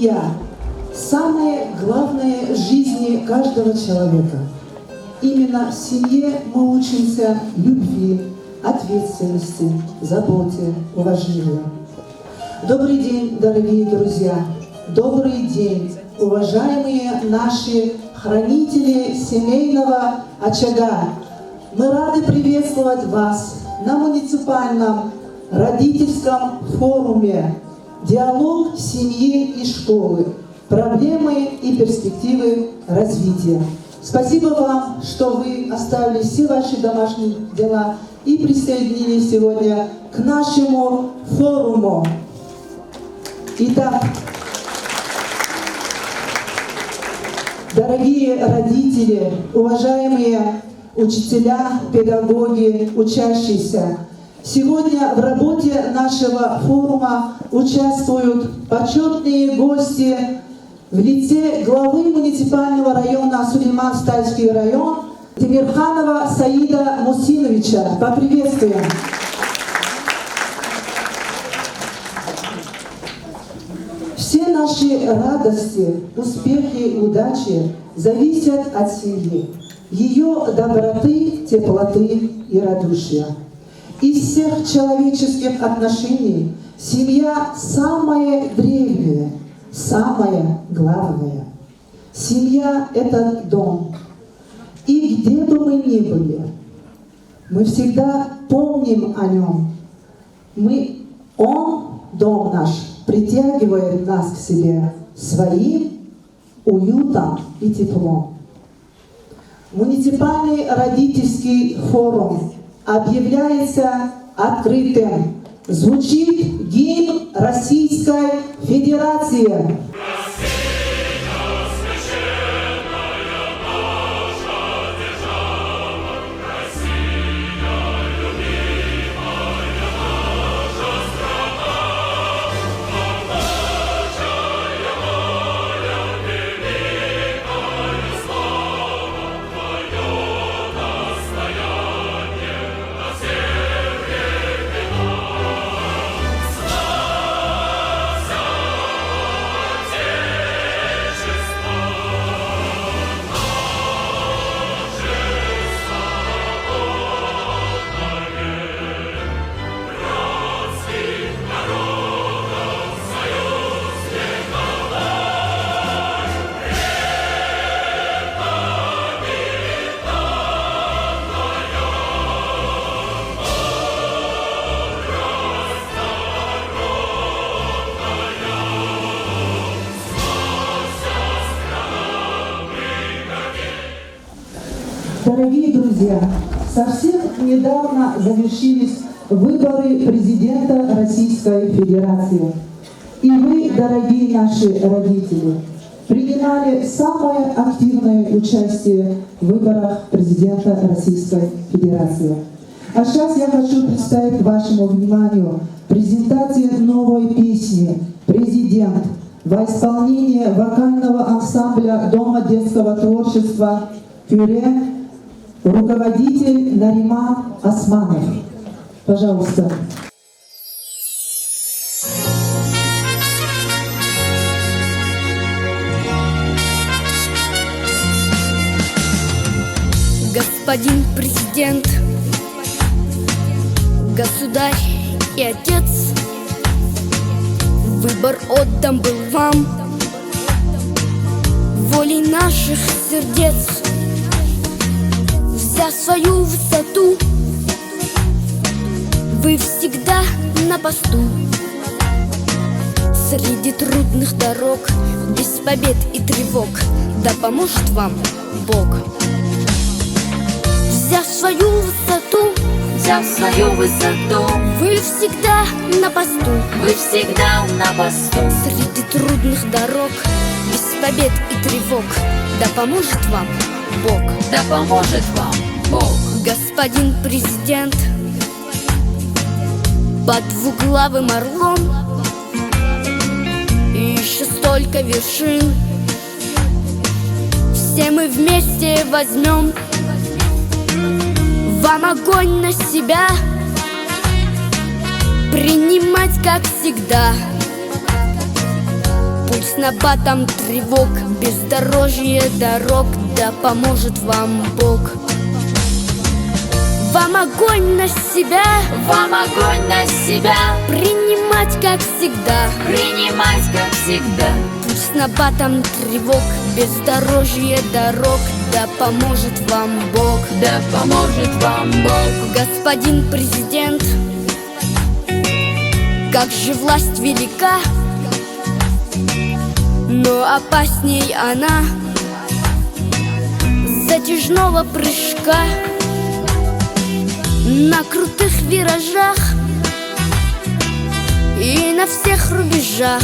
Семья – самое главное в жизни каждого человека. Именно в семье мы учимся любви, ответственности, заботе, уважению. Добрый день, дорогие друзья! Добрый день, уважаемые наши хранители семейного очага! Мы рады приветствовать вас на муниципальном родительском форуме «Диалог семьи и школы. Проблемы и перспективы развития». Спасибо вам, что вы оставили все ваши домашние дела и присоединились сегодня к нашему форуму. Итак, дорогие родители, уважаемые учителя, педагоги, учащиеся, сегодня в работе нашего форума участвуют почетные гости в лице главы муниципального района Сулейман-Стальский район Темирханова Саида Мусиновича. Поприветствуем. Все наши радости, успехи и удачи зависят от семьи, ее доброты, теплоты и радушия. Из всех человеческих отношений семья самая древняя, самое главное. Семья – это дом. И где бы мы ни были, мы всегда помним о нем. Он, дом наш, притягивает нас к себе своим уютом и теплом. Муниципальный родительский форум объявляется открытым. Звучит гимн Российской Федерации. Дорогие друзья, совсем недавно завершились выборы президента Российской Федерации. И вы, дорогие наши родители, принимали самое активное участие в выборах президента Российской Федерации. А сейчас я хочу представить вашему вниманию презентацию новой песни «Президент» во исполнении вокального ансамбля Дома детского творчества «Кюре», руководитель Нариман Османов. Пожалуйста. Господин президент, государь и отец, выбор отдан был вам волей наших сердец. За свою высоту вы всегда на посту. Среди трудных дорог, без побед и тревог, да поможет вам Бог. Взяв свою высоту, вы всегда на посту. Среди трудных дорог, без побед и тревог, да поможет вам Бог. Господин президент, под двуглавым орлом и еще столько вершин. Все мы вместе возьмем вам огонь на себя, принимать как всегда. Путь с набатом тревог, бездорожье дорог, да поможет вам Бог. Вам огонь на себя, Вам огонь на себя, принимать как всегда. принимать как всегда. Путь с набатом тревог, бездорожье дорог, да поможет вам Бог. Да поможет вам Бог. Господин президент, как же власть велика, но опасней она затяжного прыжка. На крутых виражах и на всех рубежах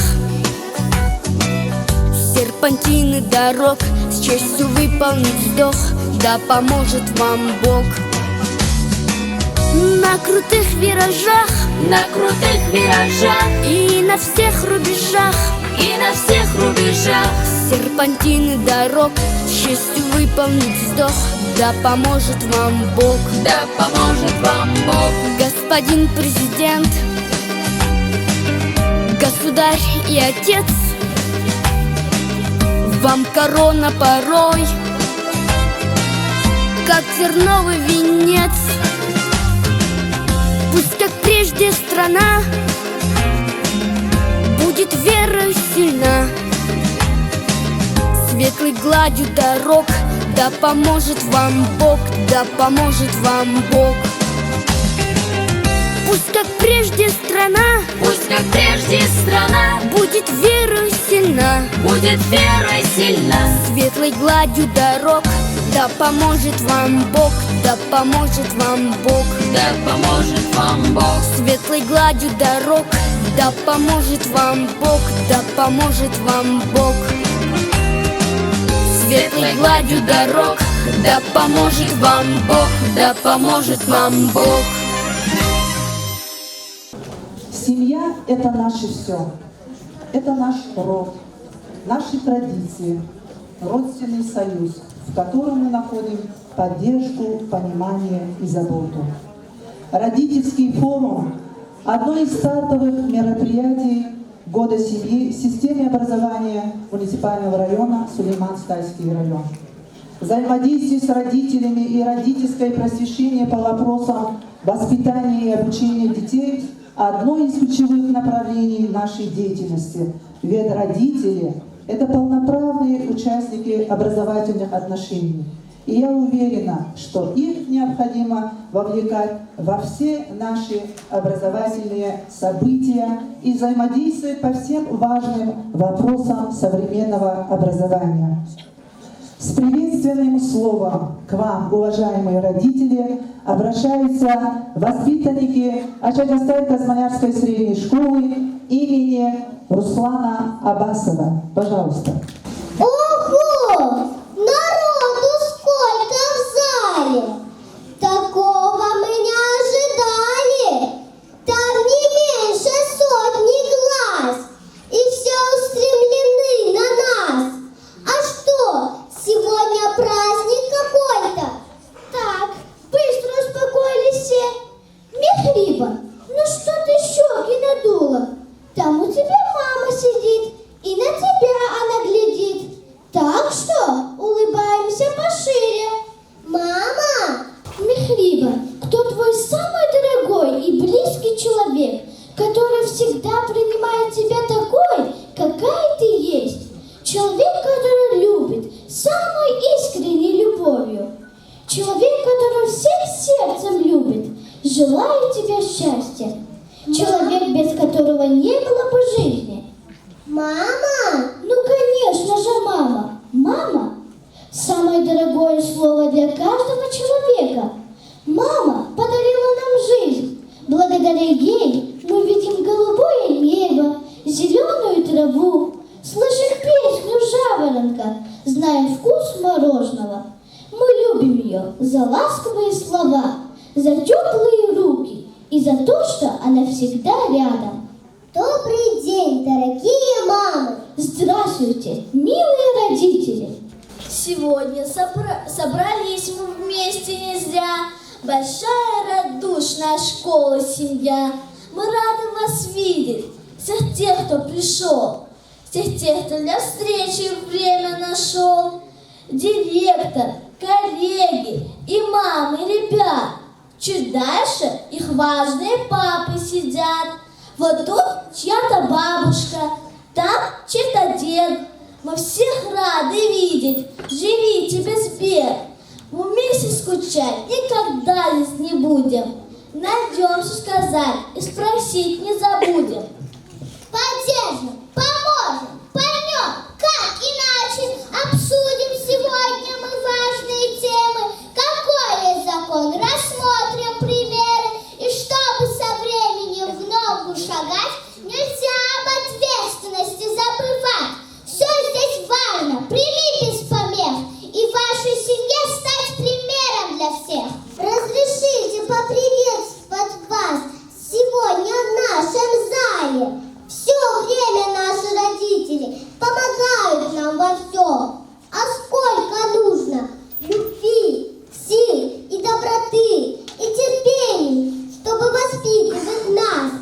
серпантины дорог с честью выполнить вздох, да поможет вам Бог. На крутых виражах На крутых виражах и на всех рубежах и на всех рубежах серпантины дорог с честью выполнить вздох, да поможет вам Бог. да поможет вам Бог. Господин президент, государь и отец, вам корона порой как терновый венец. Пусть, как прежде, страна будет верою сильна, светлой гладью дорог, да поможет вам Бог, да поможет вам Бог. Пусть, как прежде, страна Пусть, как прежде, страна будет верою сильна, будет верой сильна, светлой гладью дорог, да поможет вам Бог, да поможет вам Бог. да поможет вам Бог. Светлой гладью дорог, да поможет вам Бог, да поможет вам Бог. Светлой гладью дорог, да поможет вам Бог, да поможет нам Бог. Семья – это наше все. Это наш род, наши традиции, родственный союз, в котором мы находим поддержку, понимание и заботу. Родительский форум – одно из стартовых мероприятий Года семьи в системе образования муниципального района Сулейман-Стайский район. Взаимодействие с родителями и родительское просвещение по вопросам воспитания и обучения детей – одно из ключевых направлений нашей деятельности. Ведь родители – это полноправные участники образовательных отношений. И я уверена, что их необходимо вовлекать во все наши образовательные события и взаимодействовать по всем важным вопросам современного образования. С приветственным словом к вам, уважаемые родители, обращаются воспитанники Ачагастай-Казманярской средней школы имени Руслана Абасова. Пожалуйста. Ого! Народу сколько в зале! Такого мы не ожидали! Там не меньше сотни глаз, и все устремлены на нас. А что, сегодня праздник какой-то? Так, быстро успокоились все. Мехриба, ну что ты щеки надула? Там у тебя мама сидит, и на тебя она глядит. Так что улыбаемся пошире. Мама! Мехриба, кто твой самый дорогой и близкий человек, который всегда принимает тебя такой, какая ты есть? Человек, который любит самой искренней любовью. Человек, который всех сердцем любит, желает тебе счастья. Человек, без которого не было бы жизни. Мама! Ну, конечно же, мама. Мама – самое дорогое слово для каждого человека. Мама подарила нам жизнь. Благодаря ей мы видим голубое небо, зеленую траву, слышим песню жаворонка, знаем вкус мороженого. Мы любим ее за ласковые слова, за теплые руки и за то, что она всегда рядом. Добрый день, дорогие мамы! Здравствуйте, милые родители! Сегодня собрались мы вместе не зря. Большая радушная школа, семья. Мы рады вас видеть, всех тех, кто пришел. всех тех, кто для встречи время нашел, директор, коллеги и мамы, и ребят. Чуть дальше их важные папы сидят. Вот тут чья-то бабушка, там чей-то дед. Мы всех рады видеть, живите без бед. Мы вместе скучать никогда здесь не будем. Найдем, что сказать, и спросить не забудем. Поддержим, поможем, поймем, как иначе. Обсудим сегодня мы важные темы. Какой есть закон, рассмотрим примеры. И чтобы со временем в ногу шагать, нельзя об ответственности забывать. Все здесь важно, прими без помех. И вашей семье стать примером для всех. Разрешите поприветствовать вас сегодня в нашем зале. Все время наши родители помогают нам во всем. А сколько нужно любви, сил и доброты, и терпений, чтобы воспитывать нас.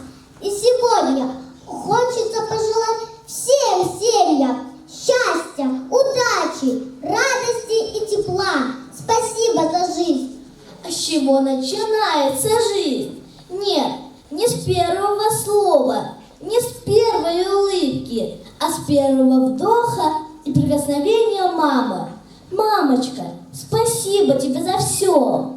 И сегодня хочется пожелать всем семьям счастья, удачи, радости и тепла. Спасибо за жизнь. А с чего начинается жизнь? Нет, не с первого слова, не с первой улыбки, а с первого вдоха и прикосновения мамы. Мамочка, спасибо тебе за все.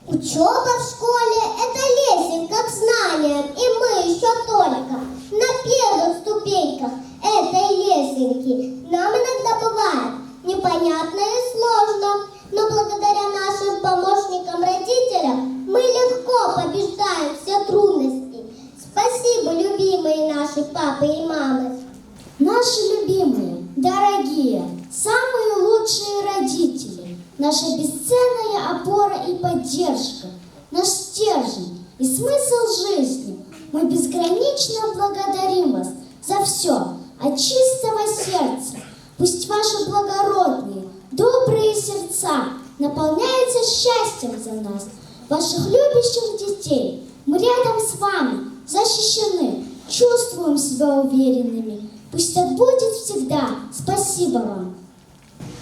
Учеба в школе – это лесенка к знаниям, и мы еще только на первых ступеньках этой лесенки. Нам иногда бывает непонятно и сложно, но благодаря нашим помощникам-родителям мы легко побеждаем все трудности. Спасибо, любимые наши папы и мамы. Наши любимые, дорогие, самые лучшие родители, наша бесценная опора и поддержка, наш стержень и смысл жизни. Мы безгранично благодарим вас за все от чистого сердца. Пусть ваши благородные, добрые сердца наполняются счастьем за нас, ваших любящих детей. Мы рядом с вами, защищены, чувствуем себя уверенными. Пусть так будет всегда. Спасибо вам.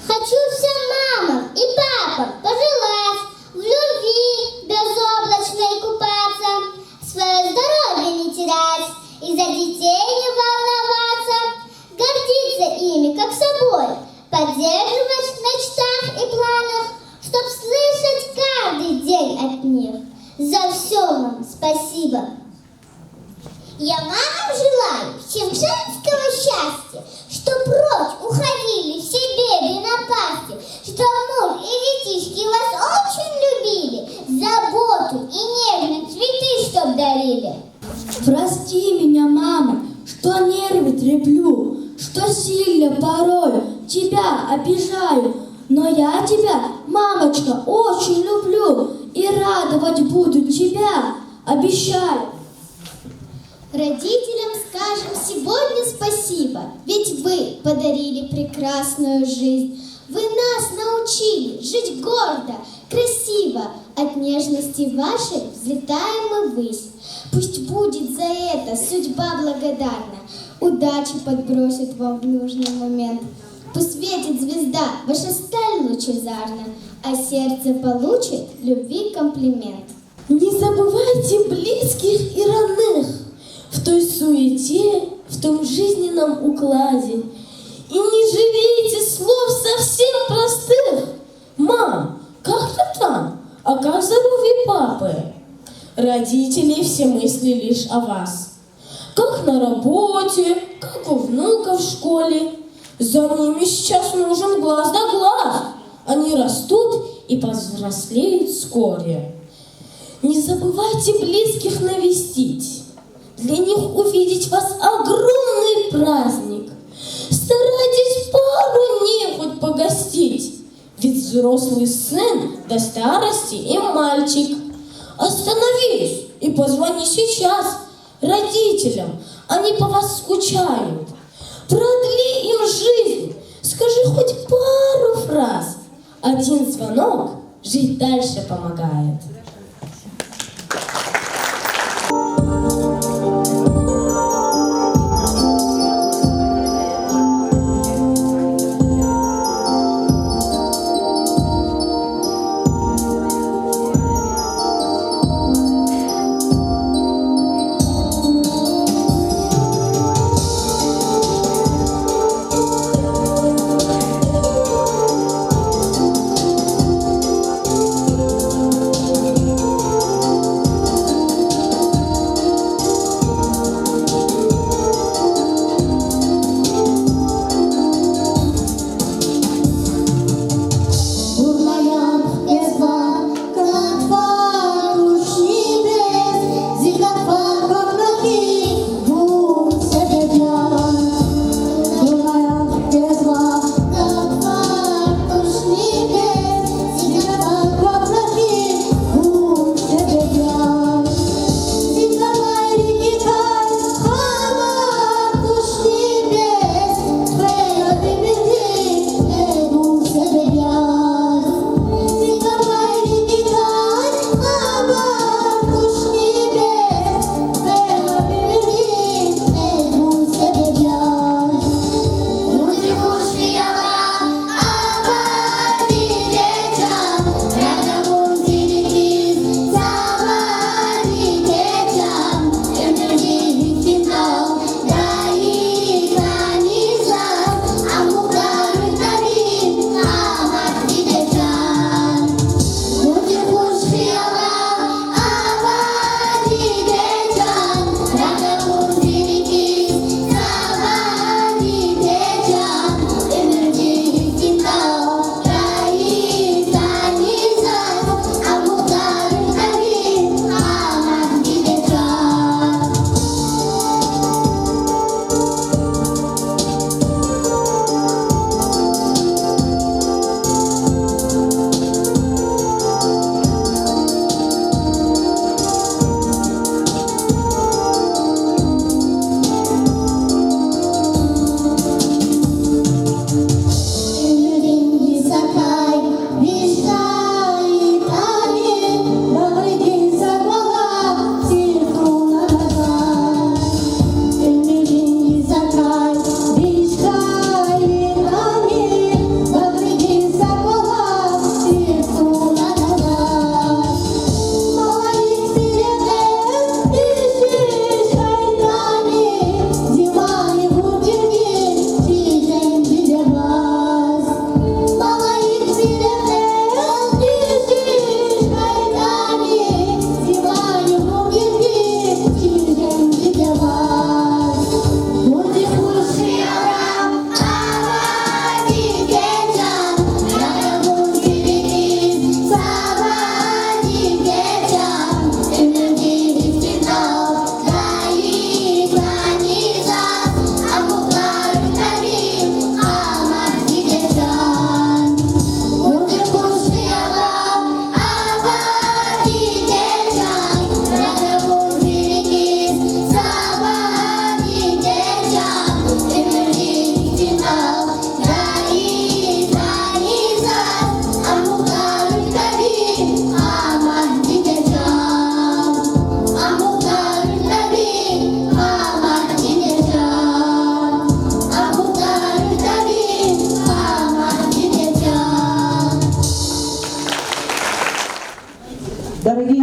Хочу всем мамам и папам пожелать в любви безоблачной купаться, свое здоровье не терять и за детей не волноваться, гордиться ими как собой, поддерживать в мечтах и планах, чтоб слышать каждый день от них. За все вам спасибо. Я мамам желаю всем женского счастья, чтоб прочь уходили все беды и напасти, чтоб муж и детишки вас очень любили, заботу и нежные цветы чтоб дарили. Прости меня, мама, что нервы треплю, что сильно порой тебя обижаю. Но я тебя, мамочка, очень люблю и радовать буду тебя, обещаю. Родителям скажем сегодня спасибо, ведь вы подарили прекрасную жизнь. Вы нас научили жить гордо, красиво, от нежности вашей взлетаем мы ввысь. Пусть будет за это судьба благодарна, удачи подбросит вам в нужный момент. Пусть светит звезда, ваша сталь лучезарна, а сердце получит любви комплимент. Не забывайте близких и родных в той суете, в том жизненном укладе. И не жалейте слов совсем простых. Мам, как ты там? А как здоровье папы? Родители все мысли лишь о вас. Как на работе, как у внуков в школе. За ними сейчас нужен глаз да глаз. Они растут и повзрослеют вскоре. Не забывайте близких навестить. Для них увидеть вас огромный праздник. Старайтесь пару дней хоть погостить. Ведь взрослый сын до старости и мальчик. Остановись и позвони сейчас родителям. Они по вас скучают. Продли им жизнь. Скажи хоть пару фраз. Один звонок жить дальше помогает.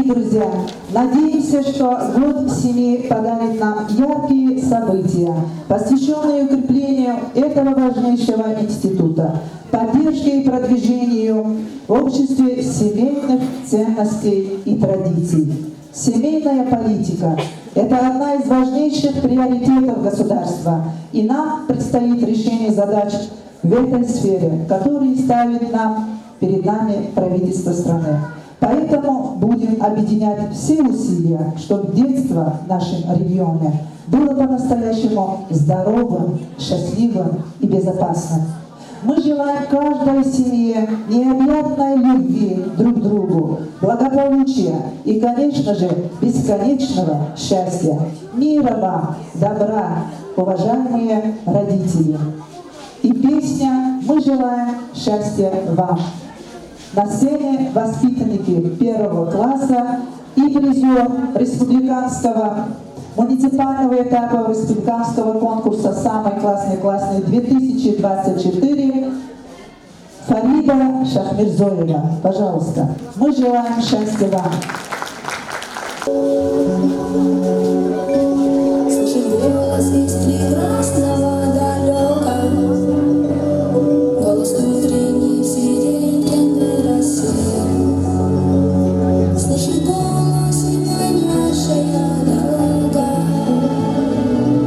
Дорогие друзья, надеемся, что год семьи подарит нам яркие события, посвященные укреплению этого важнейшего института, поддержке и продвижению в обществе семейных ценностей и традиций. Семейная политика – это одна из важнейших приоритетов государства, и нам предстоит решение задач в этой сфере, которые ставит перед нами правительство страны. Поэтому будем объединять все усилия, чтобы детство в нашем регионе было по-настоящему здоровым, счастливым и безопасным. Мы желаем каждой семье необъятной любви друг к другу, благополучия и, конечно же, бесконечного счастья. Мира вам, добра, уважаемые родители. И песня «Мы желаем счастья вам». На сцене воспитанники 1 класса и призер республиканского муниципального этапа республиканского конкурса «Самый классный 2024» Фарида Шахмирзоева. Пожалуйста. Мы желаем счастья вам. Слышит голос из прекрасного далека, голос утренний в сиреневой росе. Слышит голос и манящая дорога,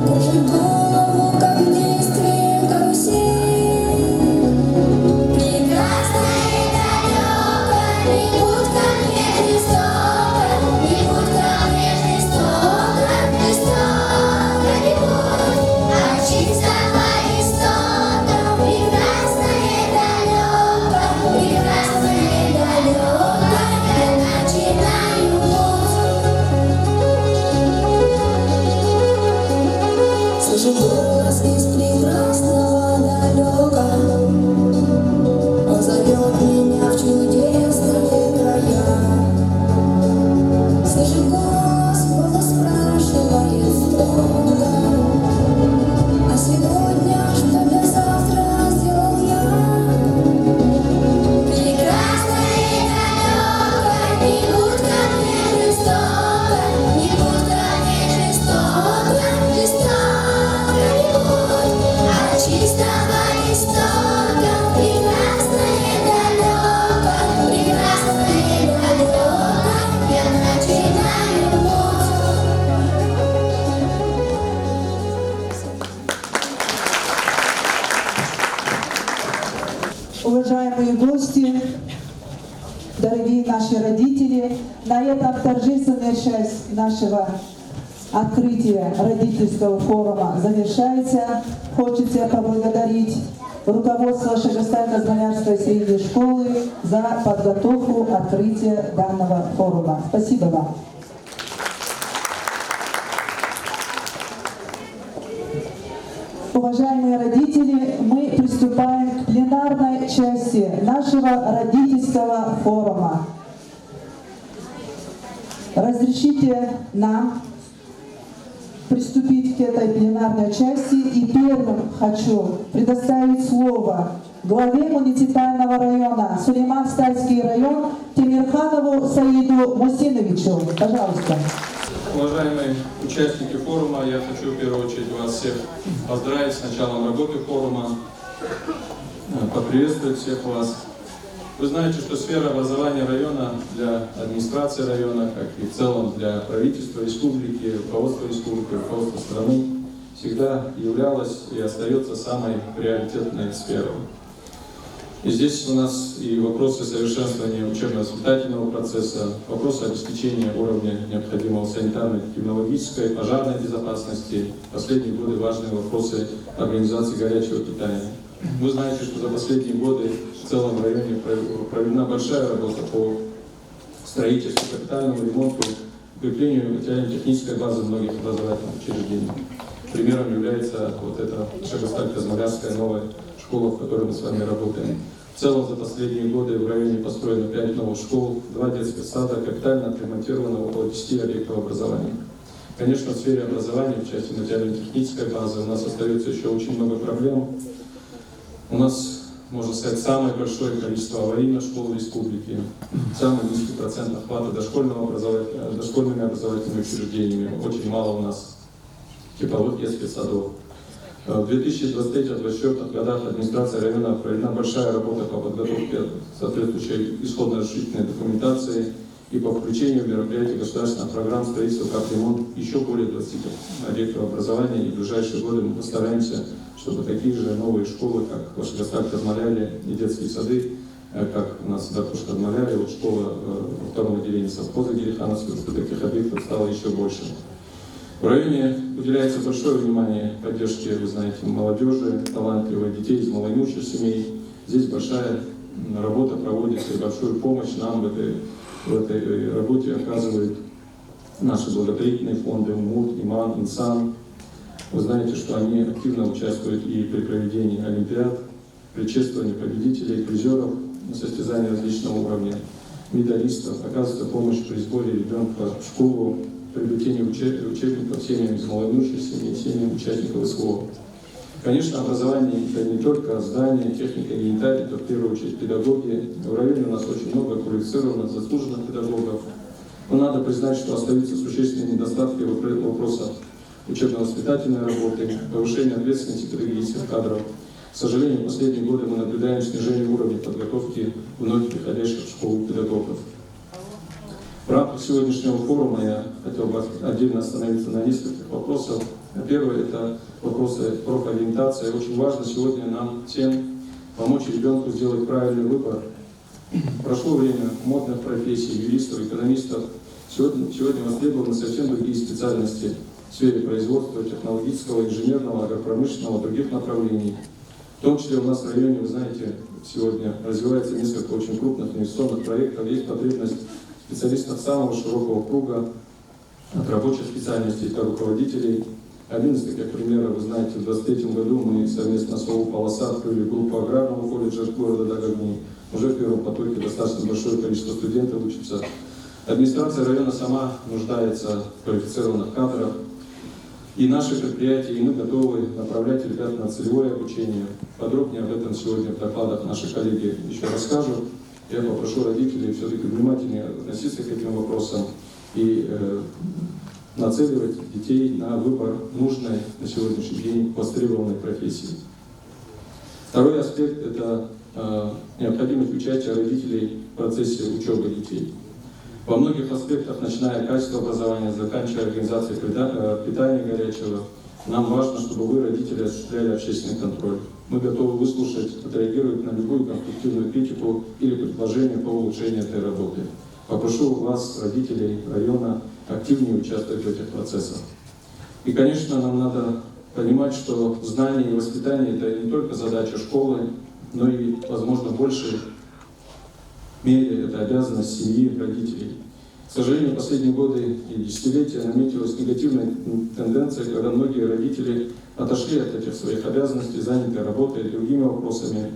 кружит голову, как в детстве карусель. Прекрасная и далека, не будь ко мне жестока, не будь ко мне жестока, жестока не будь, а чистого истока. Прекрасная и далека, прекрасная и далека, я начинаю путь. Слышу голос из прекрасного далека, он зовет меня в чудесные края. Слышит голос спрашивает строго: а сегодня что для завтра сделал я? Прекрасная и далека, не будь ко мне жестока, не будь ко мне жестока, жестока не будь, а чистого истока. Прекрасная и далека, прекрасная и далека, я начинаю путь. Уважаемые гости, дорогие наши родители, на этом торжественная часть нашего открытия родительского форума завершается. Хочется поблагодарить руководство Шагостай-Казмалярской средней школы за подготовку открытия данного форума. Спасибо вам. Уважаемые родители, мы приступаем к пленарной части нашего родительского форума. Разрешите нам приступить к этой пленарной части, и первым хочу предоставить слово главе муниципального района Сулейман-Стайский район Темирханову Саиду Мусиновичу. Пожалуйста. Уважаемые участники форума, я хочу в первую очередь вас всех поздравить с началом работы форума, поприветствовать всех вас. Вы знаете, что сфера образования района для администрации района, как и в целом для правительства республики, руководства республики, руководства страны, всегда являлась и остается самой приоритетной сферой. И здесь у нас и вопросы совершенствования учебно-воспитательного процесса, вопросы обеспечения уровня необходимого санитарно-эпидемиологической, пожарной безопасности, в последние годы важные вопросы организации горячего питания. Вы знаете, что за последние годы в целом районе проведена большая работа по строительству, капитальному ремонту, укреплению материально-технической базы многих образовательных учреждений. Примером является вот эта Шагостай-Казмалярская новая школа, в которой мы с вами работаем. В целом за последние годы в районе построено 5 новых школ, 2 детских сада, капитально отремонтировано около 10 объектов образования. Конечно, в сфере образования, в части материально-технической базы, у нас остается еще очень много проблем. У нас можно сказать, самое большое количество аварийных школ в республике, самый низкий процент охвата дошкольными образовательными учреждениями, очень мало у нас типовых детских садов. В 2023-2024 годах администрация района проведена большая работа по подготовке соответствующей исходно-разрешительной документации и по включению в мероприятия государственных программ строительства капремонт еще более 20 объектов образования. И в ближайшие годы мы постараемся, чтобы такие же новые школы, как Башкирстан-Казмаляли и детские сады, как у нас Дартуш-Казмаляли, вот школа во втором отделении совхоза Герихановского, чтобы таких объектов стало еще больше. В районе уделяется большое внимание поддержке, вы знаете, молодежи, талантливых детей из малоимущих семей. Здесь большая работа проводится и большую помощь нам в этой работе оказывают наши благотворительные фонды МУД, ИМАН, ИНСАН. Вы знаете, что они активно участвуют и при проведении олимпиад, при чествовании победителей, призеров на состязания различного уровня, медалистов. Оказывается помощь при сборе ребенка в школу, приобретении учебников семьям из малоимущих семей, семьям участников СВО. Конечно, образование – это не только здания, техника, инвентарь, это в первую очередь педагоги. В районе у нас очень много квалифицированных, заслуженных педагогов. Но надо признать, что остаются существенные недостатки в вопросах учебно-воспитательной работы, повышения ответственности педагогических кадров. К сожалению, в последние годы мы наблюдаем снижение уровня подготовки вновь приходящих в школу педагогов. В рамках сегодняшнего форума я хотел бы отдельно остановиться на нескольких вопросах. Первое – это вопросы профориентации. Очень важно сегодня нам всем помочь ребенку сделать правильный выбор. Прошло время модных профессий, юристов, экономистов. Сегодня востребованы совсем другие специальности в сфере производства, технологического, инженерного, агропромышленного, других направлений. В том числе у нас в районе, вы знаете, сегодня развивается несколько очень крупных инвестиционных проектов. Есть потребность специалистов самого широкого круга, от рабочих специальностей до руководителей. Один из таких примеров, вы знаете, в 2023 году мы совместно с ОУ «Полоса» открыли группу аграрного колледжа города Дагагни. Уже в первом потоке достаточно большое количество студентов учатся. Администрация района сама нуждается в квалифицированных кадрах. И наши предприятия, и мы готовы направлять ребят на целевое обучение. Подробнее об этом сегодня в докладах наши коллеги еще расскажут. Я попрошу родителей все-таки внимательнее относиться к этим вопросам и нацеливать детей на выбор нужной на сегодняшний день востребованной профессии. Второй аспект – это необходимость участия родителей в процессе учебы детей. Во многих аспектах, начиная от качества образования, заканчивая организацией питания горячего, нам важно, чтобы вы, родители, осуществляли общественный контроль. Мы готовы выслушать, отреагировать на любую конструктивную критику или предложение по улучшению этой работы. Попрошу вас, родителей района, активнее участвовать в этих процессах. И, конечно, нам надо понимать, что знание и воспитание – это не только задача школы, но и, возможно, в большей мере это обязанность семьи, родителей. К сожалению, в последние годы и десятилетия наметилась негативная тенденция, когда многие родители отошли от этих своих обязанностей, заняты работой и другими вопросами.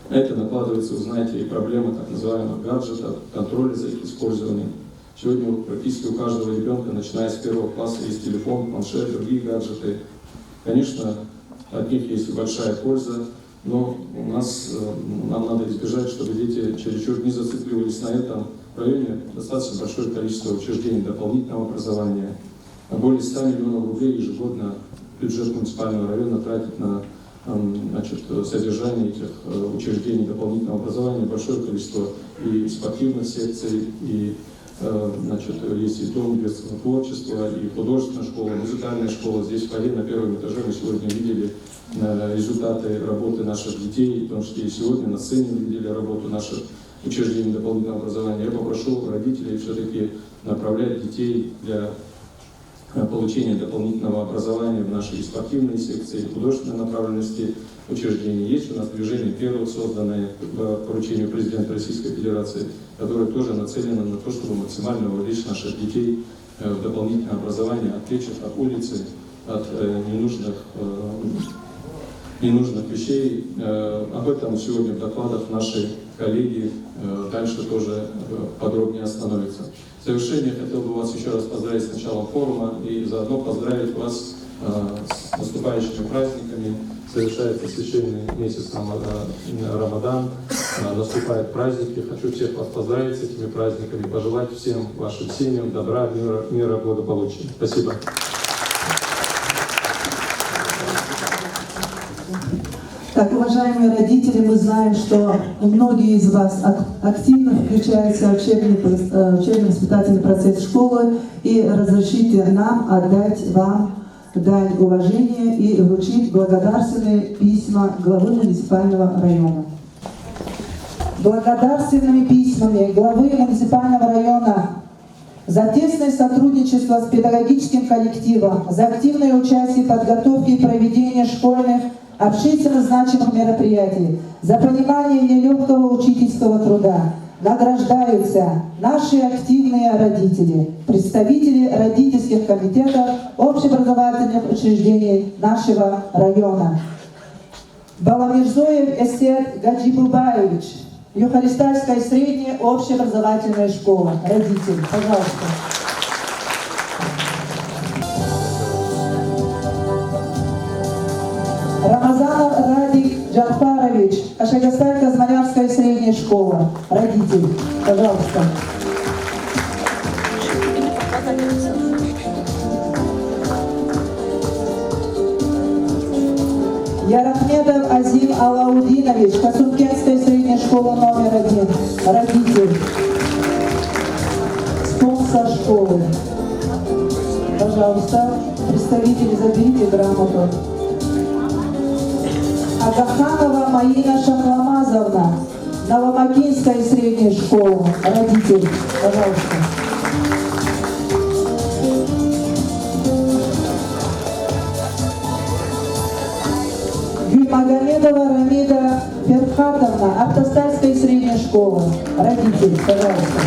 На это накладывается, вы знаете, и проблема так называемых гаджетов, контроля за их использованием. Сегодня практически у каждого ребенка, начиная с 1 класса, есть телефон, планшет, другие гаджеты. Конечно, от них есть и большая польза, но нам надо избежать, чтобы дети чересчур не зацикливались на этом. В районе достаточно большое количество учреждений дополнительного образования. Более 100 миллионов рублей ежегодно бюджет муниципального района тратит на содержание этих учреждений дополнительного образования. Большое количество и спортивных секций, и есть и дом детского творчества, и художественная школа, музыкальная школа. Здесь в фойе на первом этаже мы сегодня видели результаты работы наших детей, в том числе и сегодня на сцене мы видели работу наших учреждений дополнительного образования. Я попрошу родителей все-таки направлять детей для получения дополнительного образования в наши спортивные секции, художественной направленности учреждений. Есть у нас движение «Первых», созданное по поручению президента Российской Федерации, которое тоже нацелено на то, чтобы максимально вовлечь наших детей в дополнительное образование, отвлечь от улицы, от ненужных вещей. Об этом сегодня в докладах наши коллеги дальше тоже подробнее остановятся. В завершение хотел бы вас еще раз поздравить с началом форума и заодно поздравить вас с наступающими праздниками, с Совершается священный месяц Рамадан, наступают праздники. Хочу всех вас поздравить с этими праздниками, пожелать всем вашим семьям добра, мира, благополучия. Спасибо. Так, уважаемые родители, мы знаем, что многие из вас активно включаются в учебно-воспитательный процесс школы, и разрешите нам отдать вам дань уважения и вручить благодарственные письма главы муниципального района. Благодарственными письмами главы муниципального района за тесное сотрудничество с педагогическим коллективом, за активное участие в подготовке и проведении школьных общественно значимых мероприятий, за понимание нелегкого учительского труда награждаются наши активные родители, представители родительских комитетов общеобразовательных учреждений нашего района. Баламирзоев Эсет Гаджибубаевич, Юхаристальская средняя общеобразовательная школа. Родитель, пожалуйста. Рамазанов Радик Джанфарович, Кашагасталь-Казмалярская средняя школа. Родитель, пожалуйста. Ярахмедов Азим Алаудинович, Касумкенская средняя школа номер 1. Родитель. Спонсор школы. Пожалуйста, представители, заберите грамоту. Агаханова Маина Шахламазовна, Новомакинская средняя школа. Родитель, пожалуйста. Гюльмагомедова Рамида Ферхатовна, Автостальская средняя школа. Родитель, пожалуйста.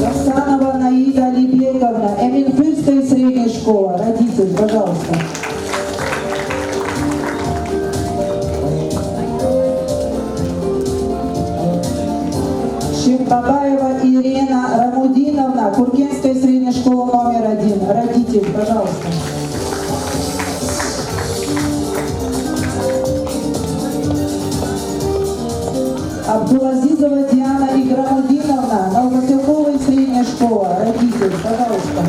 Гасанова Наида Алибековна, Эминфильская средняя школа. Родитель, пожалуйста. Бабаева Ирина Рамудиновна, Куркенская средняя школа номер 1. Родитель, пожалуйста. Абдулазизова Диана Играмудиновна, Новопековая средняя школа. Родитель, пожалуйста.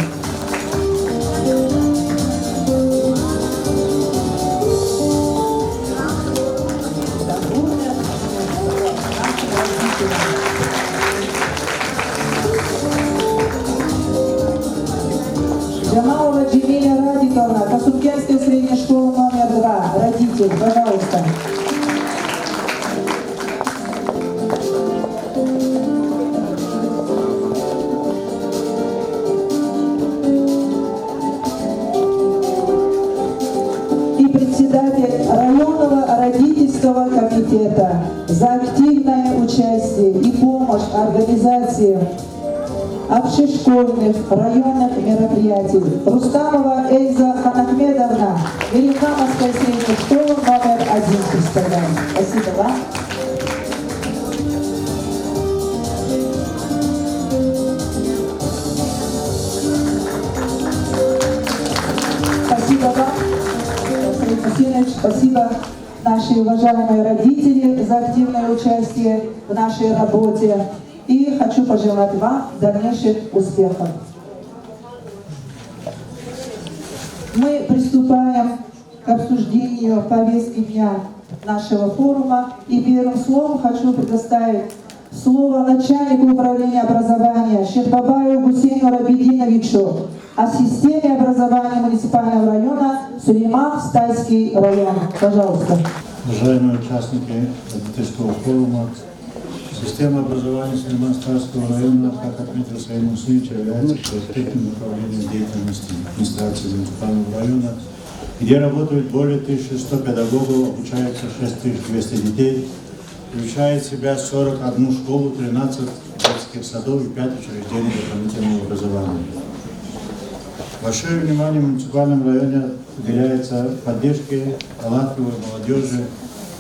Джамалова Джемиля Радиковна, Касумкенская средняя школа номер 2. Родитель, пожалуйста. И председатель районного родительского комитета за активное участие и помощь организации общешкольных районных мероприятий. Рустамова Эльза Ханахмедовна, Великамовская средняя школа номер 1. Представляем. Спасибо вам. Спасибо вам, Сергей Васильевич. Спасибо, наши уважаемые родители, за активное участие в нашей работе. И хочу пожелать вам дальнейших успехов. Мы приступаем к обсуждению повестки дня нашего форума. И первым словом хочу предоставить слово начальнику управления образования Шербабаеву Гусейну Рабидиновичу о системе образования муниципального района Сулейман-Стайский район. Пожалуйста. Уважаемые участники родительского форума, система образования Сулейман-Стайского района, как отметил Саид Мусуевич, является приоритетным направлением деятельности администрации муниципального района, где работают более 1100 педагогов, обучается 6200 детей, включает в себя 41 школу, 13 детских садов и 5 учреждений дополнительного образования. Большое внимание в муниципальном районе уделяется поддержке талантливой молодежи,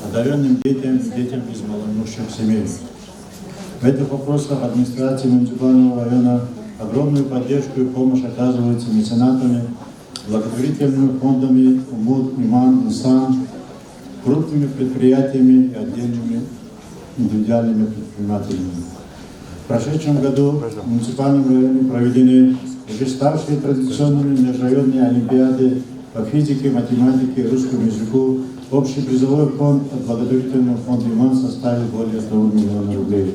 одаренным детям и детям из малоимущих семей. В этих вопросах администрация муниципального района огромную поддержку и помощь оказывается меценатами, благотворительными фондами УМУД, ИМАН, ИНСАН, крупными предприятиями и отдельными индивидуальными предпринимателями. В прошедшем году в муниципальном районе проведены уже ставшие традиционными межрайонные олимпиады по физике, математике, русскому языку. Общий призовой фонд от благотворительного фонда «Иман» составил более 1 миллиона рублей.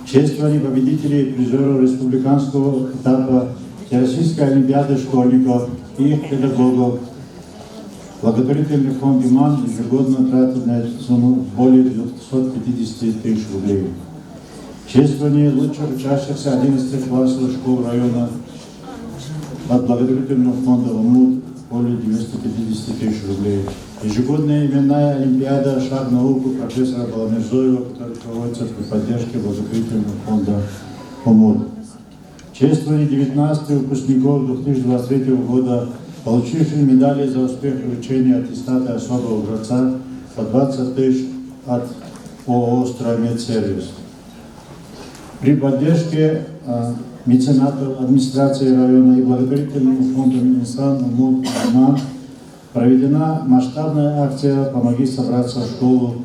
Чествование победителей и призеров республиканского этапа Всероссийской олимпиады школьников и их педагогов. Благотворительный фонд «Иман» ежегодно тратит на эту сумму более 250 тысяч рублей. Чествование лучших учащихся 11 классов школ района от благотворительного фонда «Омут» более 950 тысяч рублей. Ежегодная именная олимпиада «Шаг науку» профессора Баламирзоева, которая проводится при поддержке благотворительного фонда «Омут». Чествование 19 выпускников 2023 года, получивших медали за успех вручения аттестата особого образца по 20 тысяч от ООО «Строймедсервис». При поддержке меценатов администрации района и благотворительного фонда Минсан МУД проведена масштабная акция «Помоги собраться в школу».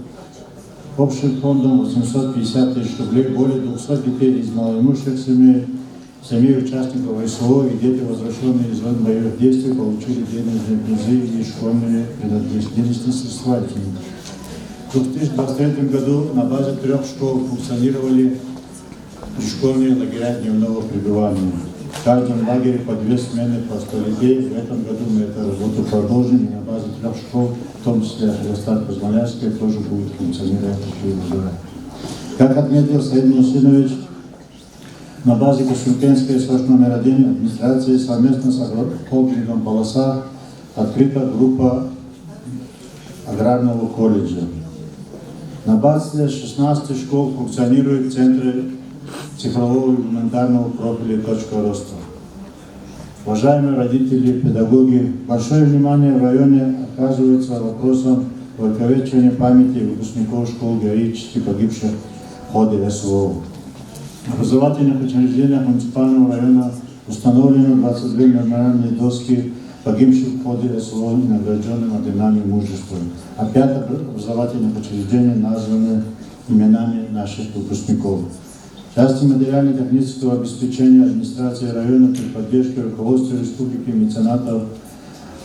Общим фондом 850 тысяч рублей, более 200 детей из малоимущих семей участников СВО и дети, возвращенные из зон боевых действий, получили денежные призы и школьные денежные средства. В 2023 году на базе 3 школ функционировали школьные лагеря дневного пребывания. В каждом лагере по 2 смены по 100 детей. В этом году мы эту работу продолжим, и на базе 3 школ, в том числе Хрестат-Козмолянская, тоже будет функционировать такие лагеря. Как отметил Саид Мусинович, на базе Кошелькенской СОШ номер 1 администрации совместно с холдингом «Полоса» открыта группа аграрного колледжа. На базе 16 школ функционируют центры цифрового и гуманитарного профиля «Точка роста». Уважаемые родители, педагоги, большое внимание в районе оказывается вопросом увековечивания памяти выпускников школ, героически погибших в ходе СВО. В образовательных учреждениях муниципального района установлены 22 мемориальные доски погибших в ходе СВО и награжденным орденами мужества, а 5 образовательных учреждений названы именами наших выпускников. В части материально-технического обеспечения администрации района при поддержке руководства республики меценатов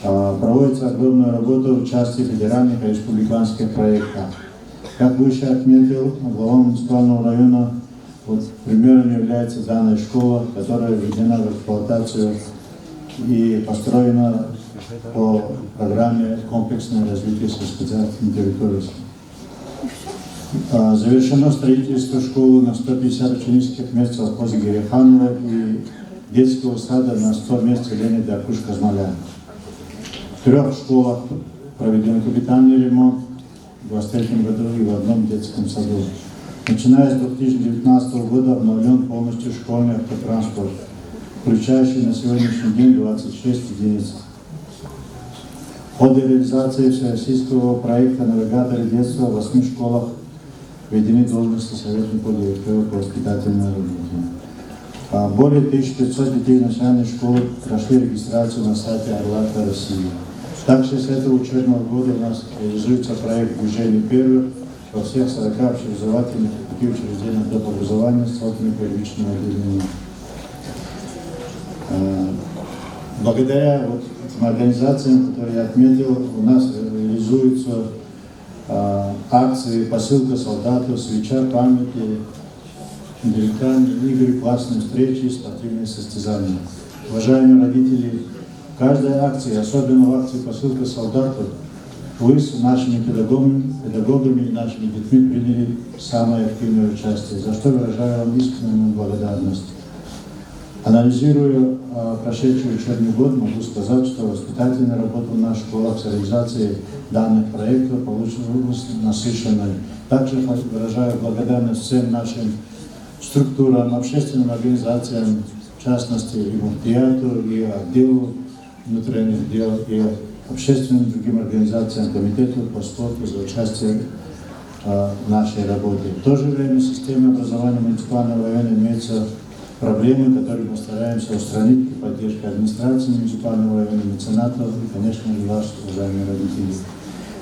проводится огромная работа в части федеральных и республиканских проектов. Как выше отметил глава муниципального района, примером является данная школа, которая введена в эксплуатацию и построена по программе комплексного развития сельскохозяйственной территории. Завершено строительство школы на 150 ученических мест в совхозе Гереханова и детского сада на 100 мест в селении Даркуш-Козмолян. В 3 школах проведен капитальный ремонт в 2023 году и в 1 детском саду. Начиная с 2019 года обновлен полностью школьный автотранспорт, включающий на сегодняшний день 26 единиц. В ходе реализации всероссийского проекта «Навигаторы детства» в 8 школах введены должности советников директоров по воспитательной работе. Более 1500 детей начальной школы прошли регистрацию на сайте Арлата России. Также с этого учебного года у нас реализуется проект «Движение первых» во всех 40 общеобразовательных и учреждениях доп. Образования с сроками первичного отделения. Благодаря этим организациям, которые я отметил, у нас реализуются акции «Посылка солдату», «Свеча памяти», интеллектуальные игры, классные встречи, спортивные состязания. Уважаемые родители, в каждой акции, особенно в акции «Посылка солдату», вы с нашими педагогами и нашими детьми приняли самое активное участие, за что выражаю вам искреннюю благодарность. Анализируя прошедший учебный год, могу сказать, что воспитательная работа в наших школах с реализацией данных проектов получилась насыщенной. Также выражаю благодарность всем нашим структурам, общественным организациям, в частности и муфтияту, и отделу внутренних дел, и общественным другим организациям, комитету по спорту за участие в нашей работе. В то же время в системе образования муниципального района имеются проблемы, которые мы стараемся устранить при поддержке администрации муниципального района, меценатов и, конечно же, вас, уважаемые родители.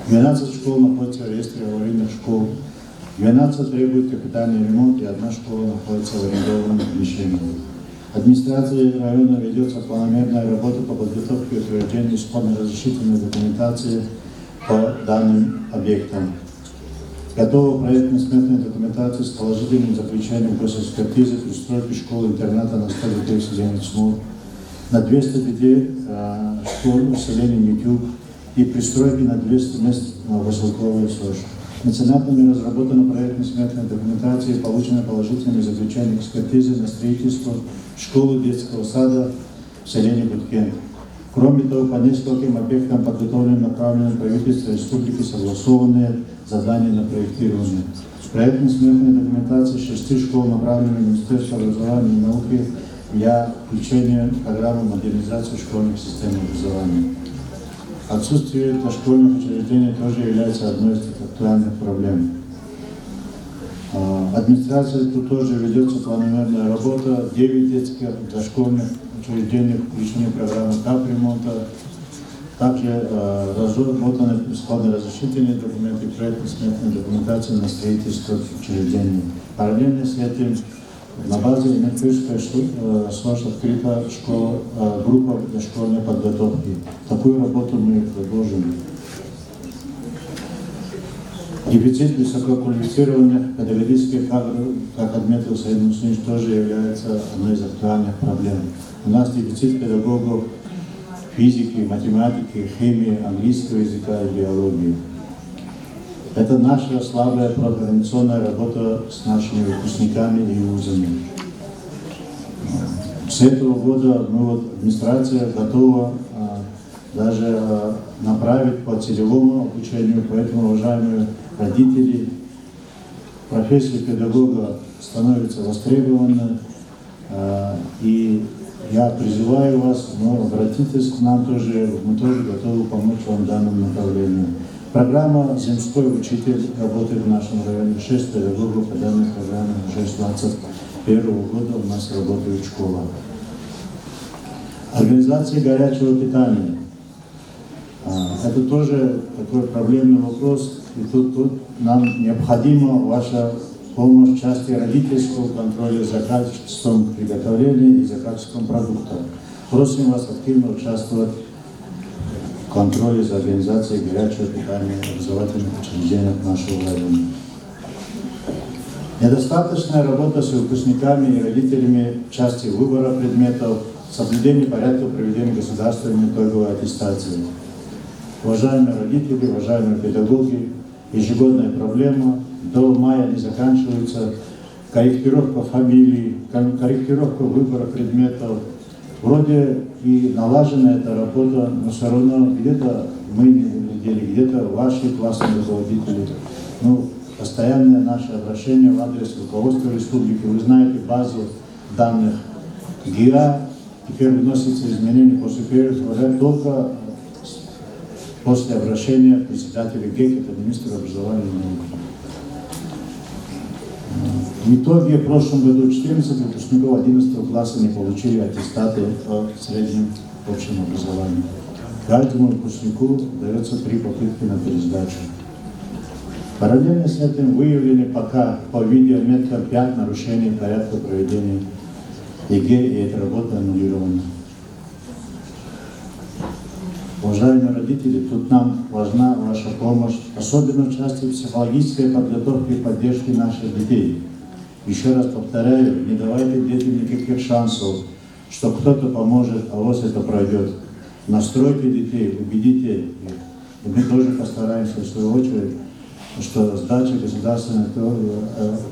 12 школ находятся в реестре аварийных школ, 12 требуют капитальный ремонт, и 1 школа находится в арендованном помещении. Администрацией района ведется планомерная работа по подготовке и утверждению исходно-разрешительной документации по данным объектам. Готова проектно-сметная документация с положительным заключением госэкспертизы пристройки школы-интерната на 100 детей в селении Цмур, на 200 детей школ в селении Митюк и пристройки на 200 мест на Василковой СОЖ. Меценатами разработана проектно-сметная документация и получено положительное заключение экспертизы на строительство школы детского сада в селении Буткент. Кроме того, по нескольким объектам подготовлены направлены правительства республики согласованные задания на проектирование. Проектно-сметная документация 6 школ направлена в Министерство образования и науки для включения в программу модернизации школьных систем образования. Отсутствие дошкольных учреждений тоже является одной из актуальных проблем. Администрация тут тоже ведется планомерная работа. 9 детских дошкольных учреждений включены в программу капремонта. Также разработаны исходно-разрешительные документы, проектно-сметная документация на строительство учреждений. Параллельно с этим на базе Энергетической СОЖ открыта группа дошкольной подготовки. Такую работу мы продолжим. Дефицит высококвалифицированных педагогических кадров, как отметил Саид Мусинович, тоже является одной из актуальных проблем. У нас дефицит педагогов физики, математики, химии, английского языка и биологии. Это наша слабая координационная работа с нашими выпускниками и вузами. С этого года администрация готова даже направить по целевому обучению, поэтому, уважаемые родители, профессия педагога становится востребованной, и я призываю вас, обратитесь к нам тоже, мы тоже готовы помочь вам в данном направлении. Программа «Земской учитель» работает в нашем районе. 6 педагогов по данной программе уже с 2021 года у нас работает школа. Организация горячего питания. Это тоже такой проблемный вопрос, и тут нам необходима ваша помощь в части родительского контроля за качеством приготовления и за качеством продукта. Просим вас активно участвовать в контроле за организацией горячего питания в образовательных учреждениях нашего района. Недостаточная работа с выпускниками и родителями в части выбора предметов, соблюдение порядка проведения государственной итоговой аттестации. Уважаемые родители, уважаемые педагоги, ежегодная проблема. До мая не заканчивается. Корректировка фамилий, корректировка выбора предметов. Вроде и налажена эта работа, но все равно где-то мы не доглядели, где-то ваши классные руководители. Постоянное наше обращение в адрес руководства республики. Вы знаете базу данных ГИА. Теперь вносятся изменения после первого, только после обращения председателя ГЕК, это министра образования и науки. В итоге в прошлом году 14 выпускников 11 класса не получили аттестаты о среднем общем образовании. Каждому выпускнику дается 3 попытки на пересдачу. Параллельно с этим выявлены пока по видеометкам 5 нарушений порядка проведения ЕГЭ, и эта работа аннулирована. Уважаемые родители, тут нам важна ваша помощь, особенно в части психологической подготовки и поддержки наших детей. Еще раз повторяю, не давайте детям никаких шансов, что кто-то поможет, а у вас это пройдет. Настройте детей, убедите их. И мы тоже постараемся, в свою очередь, что сдача государственного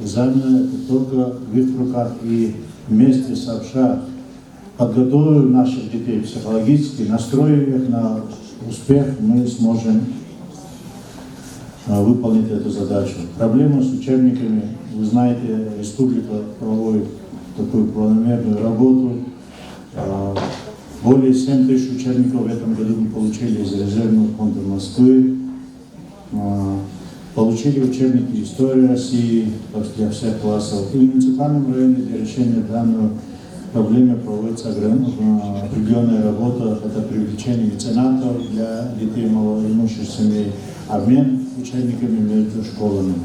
экзамена это только в их руках, и вместе с ОБША подготовив наших детей психологически, настроив их на успех, мы сможем выполнить эту задачу. Проблема с учебниками, вы знаете, республика проводит такую планомерную работу. Более 7 тысяч учебников в этом году мы получили из резервного фонда Москвы. Получили учебники истории России для всех классов. И в муниципальном районе для решения данного проблеме проводится определенная работа, это привлечение меценатов для детей малоимущих семей, обмен учебниками между школами.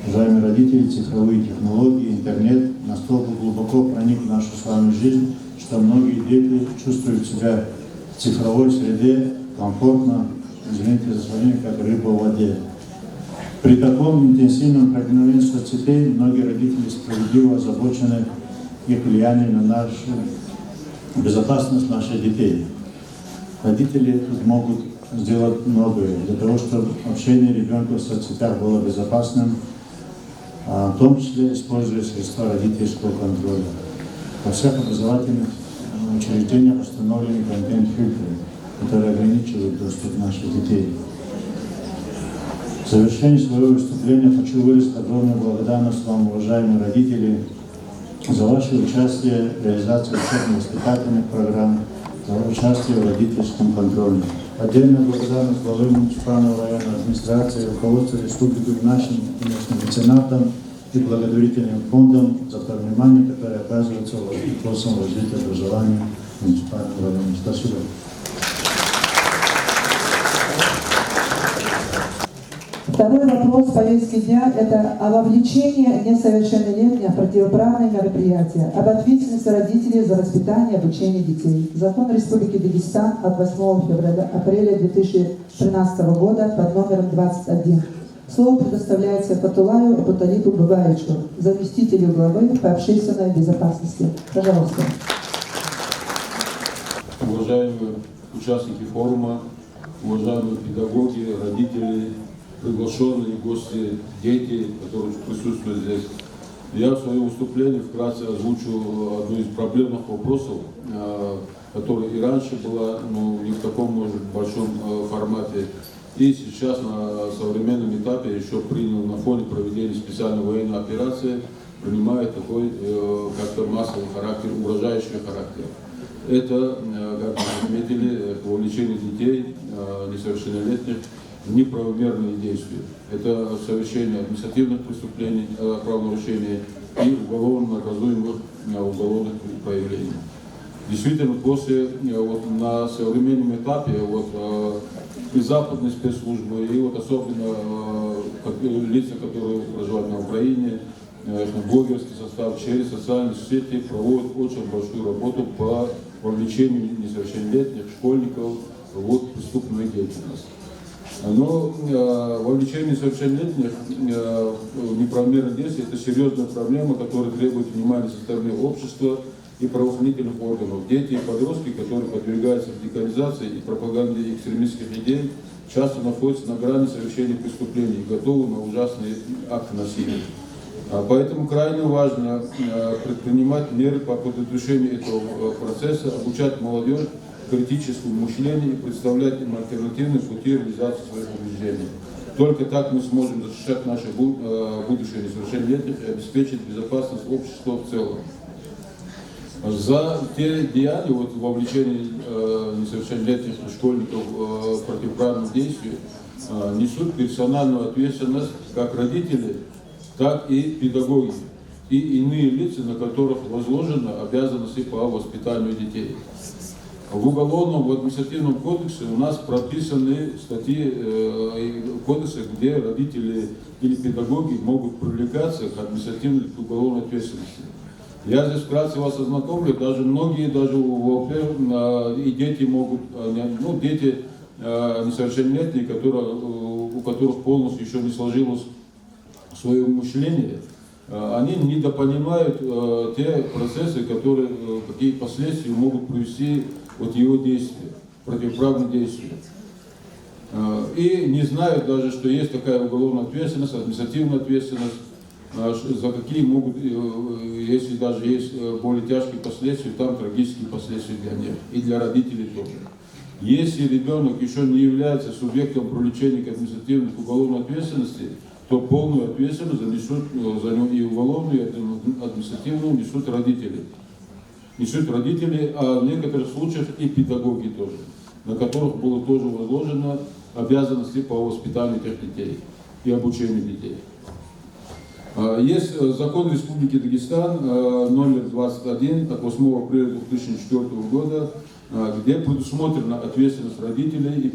Уважаемые родители, цифровые технологии, интернет настолько глубоко проник в нашу с вами жизнь, что многие дети чувствуют себя в цифровой среде комфортно, извините за сравнение, как рыба в воде. При таком интенсивном проникновении соцсетей многие родители справедливо озабочены их влиянием на нашу безопасность наших детей. Родители тут могут сделать многое для того, чтобы общение ребенка в соцсетях было безопасным, в том числе используя средства родительского контроля. Во всех образовательных учреждениях установлены контент-фильтры, которые ограничивают доступ наших детей. В завершении своего выступления хочу выразить огромную благодарность вам, уважаемые родители, за ваше участие в реализации учебно-воспитательных программ, за участие в родительском контроле. Отдельная благодарность главе муниципального района администрации, руководству республики и нашим, конечно, меценатам и благотворительным фондам за то внимание, которое оказывается вопросам развития образования муниципального района. Спасибо. Второй вопрос повестки дня – это о вовлечении несовершеннолетних в противоправные мероприятия, об ответственности родителей за воспитание и обучение детей. Закон Республики Дагестан от 8 апреля 2013 года под номером 21. Слово предоставляется Фатулаю Абуталипу Бабаевичу, заместителю главы по общественной безопасности. Пожалуйста. Уважаемые участники форума, уважаемые педагоги, родители, приглашенные гости, дети, которые присутствуют здесь. Я в своем выступлении вкратце озвучу одну из проблемных вопросов, которая и раньше была, но не в таком, может, большом формате. И сейчас на современном этапе еще принял на фоне проведения специальной военной операции, принимает такой как-то массовый характер, угрожающий характер. Это, как мы отметили, вовлечение детей, несовершеннолетних, в неправомерные действия. Это совершение административных преступлений, правонарушений и уголовно наказуемых уголовных проявлений. Действительно, на современном этапе и западные спецслужбы, и особенно лица, которые проживают на Украине, блогерский состав через социальные сети проводят очень большую работу по вовлечению несовершеннолетних школьников в преступную деятельность. Но вовлечение несовершеннолетних в неправомерные действия – это серьезная проблема, которая требует внимания со стороны общества и правоохранительных органов. Дети и подростки, которые подвергаются радикализации и пропаганде экстремистских идей, часто находятся на грани совершения преступлений и готовы на ужасные акты насилия. Поэтому крайне важно предпринимать меры по предотвращению этого процесса, обучать молодежь критическому мышлению и представлять им альтернативные пути реализации своих убеждений. Только так мы сможем защищать наше будущее несовершеннолетних и обеспечить безопасность общества в целом. За те деяния, вовлечение несовершеннолетних школьников в противоправные действия, несут персональную ответственность как родители, так и педагоги и иные лица, на которых возложены обязанности по воспитанию детей. В Уголовном, в административном кодексе у нас прописаны статьи кодекса, где родители или педагоги могут привлекаться к административной или уголовной ответственности. Я здесь вкратце вас ознакомлю, многие и дети могут, дети несовершеннолетние, у которых полностью еще не сложилось свое мышление, они недопонимают те процессы, какие последствия могут привести его действия, противоправные действия. И не знают даже, что есть такая уголовная ответственность, административная ответственность, за какие могут, если даже есть более тяжкие последствия, там трагические последствия для них и для родителей тоже. Если ребенок еще не является субъектом привлечения к административной и уголовной ответственности, то полную ответственность за него и уголовную, и административную несут родители. А в некоторых случаях и педагоги тоже, на которых было тоже возложено обязанности по воспитанию этих детей и обучению детей. Есть закон Республики Дагестан номер 21 от 8 апреля 2004 года, где предусмотрена ответственность родителей и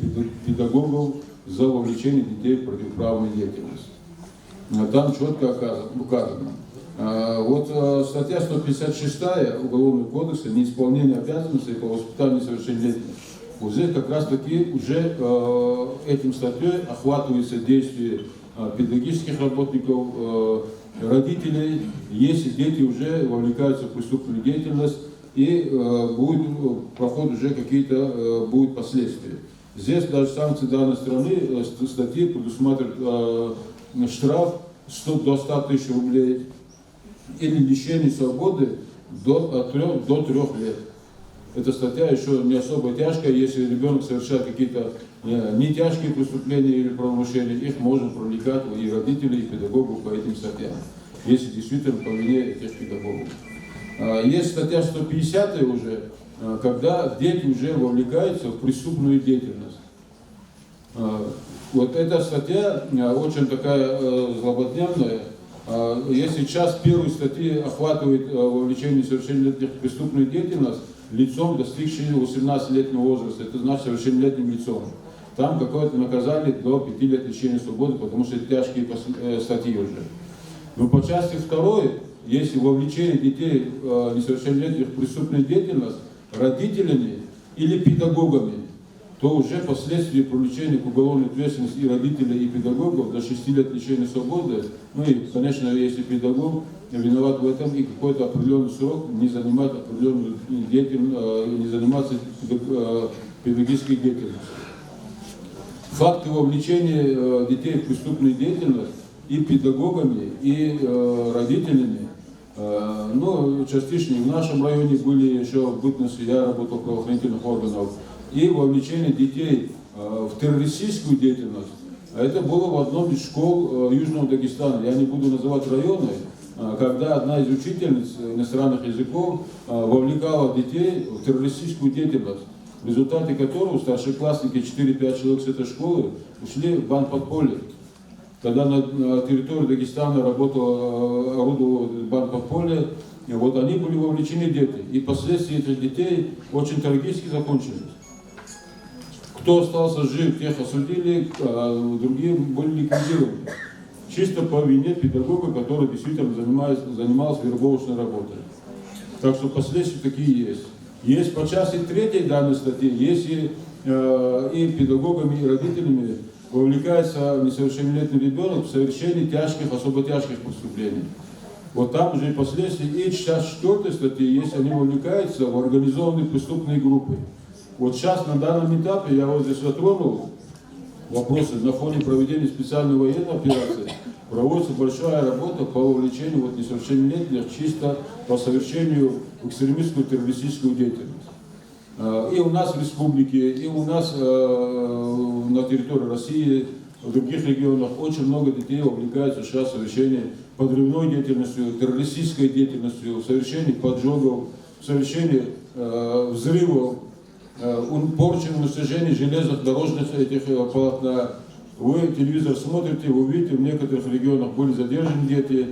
педагогов за вовлечение детей в противоправную деятельность. Там четко указано. Вот статья 156 Уголовного кодекса «Неисполнение обязанностей по воспитанию несовершеннолетних». Вот здесь как раз таки уже этим статьей охватывается действие педагогических работников, родителей, если дети уже вовлекаются в преступную деятельность и проход уже какие-то будут последствия. Здесь даже санкции данной статьи предусматривают штраф до 100 тысяч рублей или лишение свободы от 3 до 3 лет. Эта статья еще не особо тяжкая, если ребенок совершает какие-то не тяжкие преступления или правонарушения, их можно привлекать и родителей, и педагогов по этим статьям, если действительно по вине этих педагогов. Есть статья 150 уже, когда дети уже вовлекаются в преступную деятельность. Вот эта статья очень такая злободневная. Если сейчас первой статьи охватывает вовлечение несовершеннолетних в преступную деятельность лицом, достигшим 18-летнего возраста, это значит совершеннолетним лицом. Там какое-то наказание до 5 лет лишения свободы, потому что это тяжкие статьи уже. Но по части 2, если вовлечение детей несовершеннолетних в преступную деятельность родителями или педагогами, то уже последствия привлечения к уголовной ответственности и родителей, и педагогов до 6 лет лишения свободы, ну и, конечно, если педагог виноват в этом и какой-то определенный срок не занимать определенную деятельность, не заниматься педагогической деятельностью. Факты вовлечения детей в преступную деятельность и педагогами, и родителями, ну, частично в нашем районе были еще в бытности, я работал в правоохранительных органах, и вовлечение детей в террористическую деятельность. А это было в одном из школ Южного Дагестана, я не буду называть районы, когда одна из учительниц иностранных языков вовлекала детей в террористическую деятельность, в результате которого старшеклассники, 4-5 человек с этой школы, ушли в банподполье. Когда на территории Дагестана орудовало банподполье, вот они были вовлечены дети, и последствия этих детей очень трагически закончились. Кто остался жив, тех осудили, а другие были ликвидированы. Чисто по вине педагога, который действительно занимался вербовочной работой. Так что последствия такие есть. Есть по части 3 данной статьи, если и педагогами, и родителями вовлекается несовершеннолетний ребенок в совершении тяжких, особо тяжких преступлений. Вот там уже и последствия. И сейчас 4 статьи, если они вовлекаются в организованные преступные группы. Вот сейчас на данном этапе я вот здесь затронул вопросы на фоне проведения специальной военной операции. Проводится большая работа по вовлечению вот несовершеннолетних чисто по совершению экстремистскую террористическую деятельность. И у нас в республике, и у нас на территории России, в других регионах очень много детей вовлекаются сейчас в совершение подрывной деятельностью, террористической деятельностью, в совершении поджогов, в совершении взрывов, порчи, уничтожения железных дорожных этих полотна. Вы телевизор смотрите, вы видите, в некоторых регионах были задержаны дети.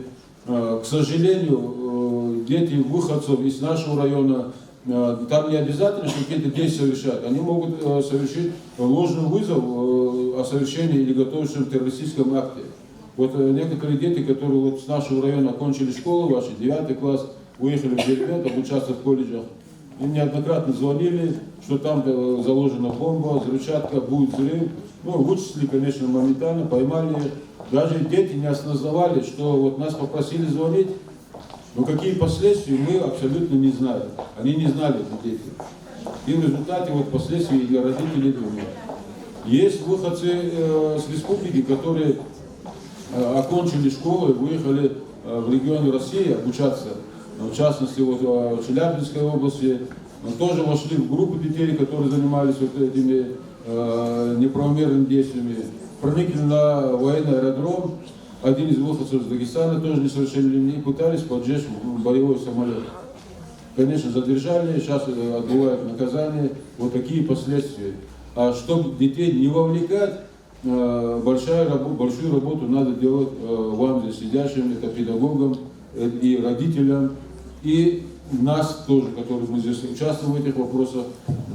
К сожалению, дети выходцев из нашего района, там не обязательно, что какие-то действия совершать. Они могут совершить ложный вызов о совершении или готовящем террористическом акте. Вот некоторые дети, которые вот с нашего района окончили школу, ваши 9 класс, уехали в Дербент, обучаться в колледжах, им неоднократно звонили, что там заложена бомба, взрывчатка, будет взрыв. Ну, вычислили, конечно, моментально, поймали их. Даже дети не осознавали, что вот нас попросили звонить, но какие последствия мы абсолютно не знали. Они не знали, эти дети. И в результате вот последствия для родителей думают. Есть выходцы с республики, которые окончили школу и выехали в регионы России обучаться. В частности, вот в Челябинской области тоже вошли в группу детей, которые занимались вот этими неправомерными действиями. Проникли на военный аэродром. Один из выходцев из Дагестана, тоже несовершеннолетний, пытались поджечь боевой самолет. Конечно, задержали, сейчас отбывают наказание. Вот такие последствия. А чтобы детей не вовлекать большую работу надо делать вам здесь сидящим, это педагогам и родителям, и нас тоже, которые мы здесь участвуем в этих вопросах.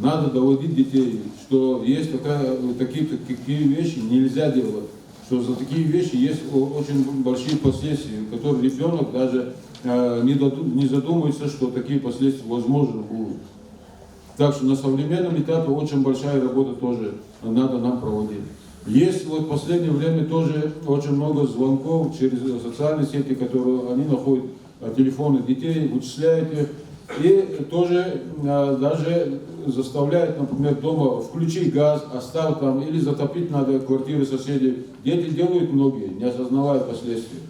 Надо доводить детей, что есть такие вещи нельзя делать, что за такие вещи есть очень большие последствия, которые ребенок даже не задумывается, что такие последствия возможны будут. Так что на современном этапе очень большая работа тоже надо нам проводить. Есть вот в последнее время тоже очень много звонков через социальные сети, которые они находят телефоны детей, вычисляют их, и тоже даже заставляют, например, дома включить газ, оставь там, или затопить надо квартиры соседей. Дети делают многие, не осознавая последствий.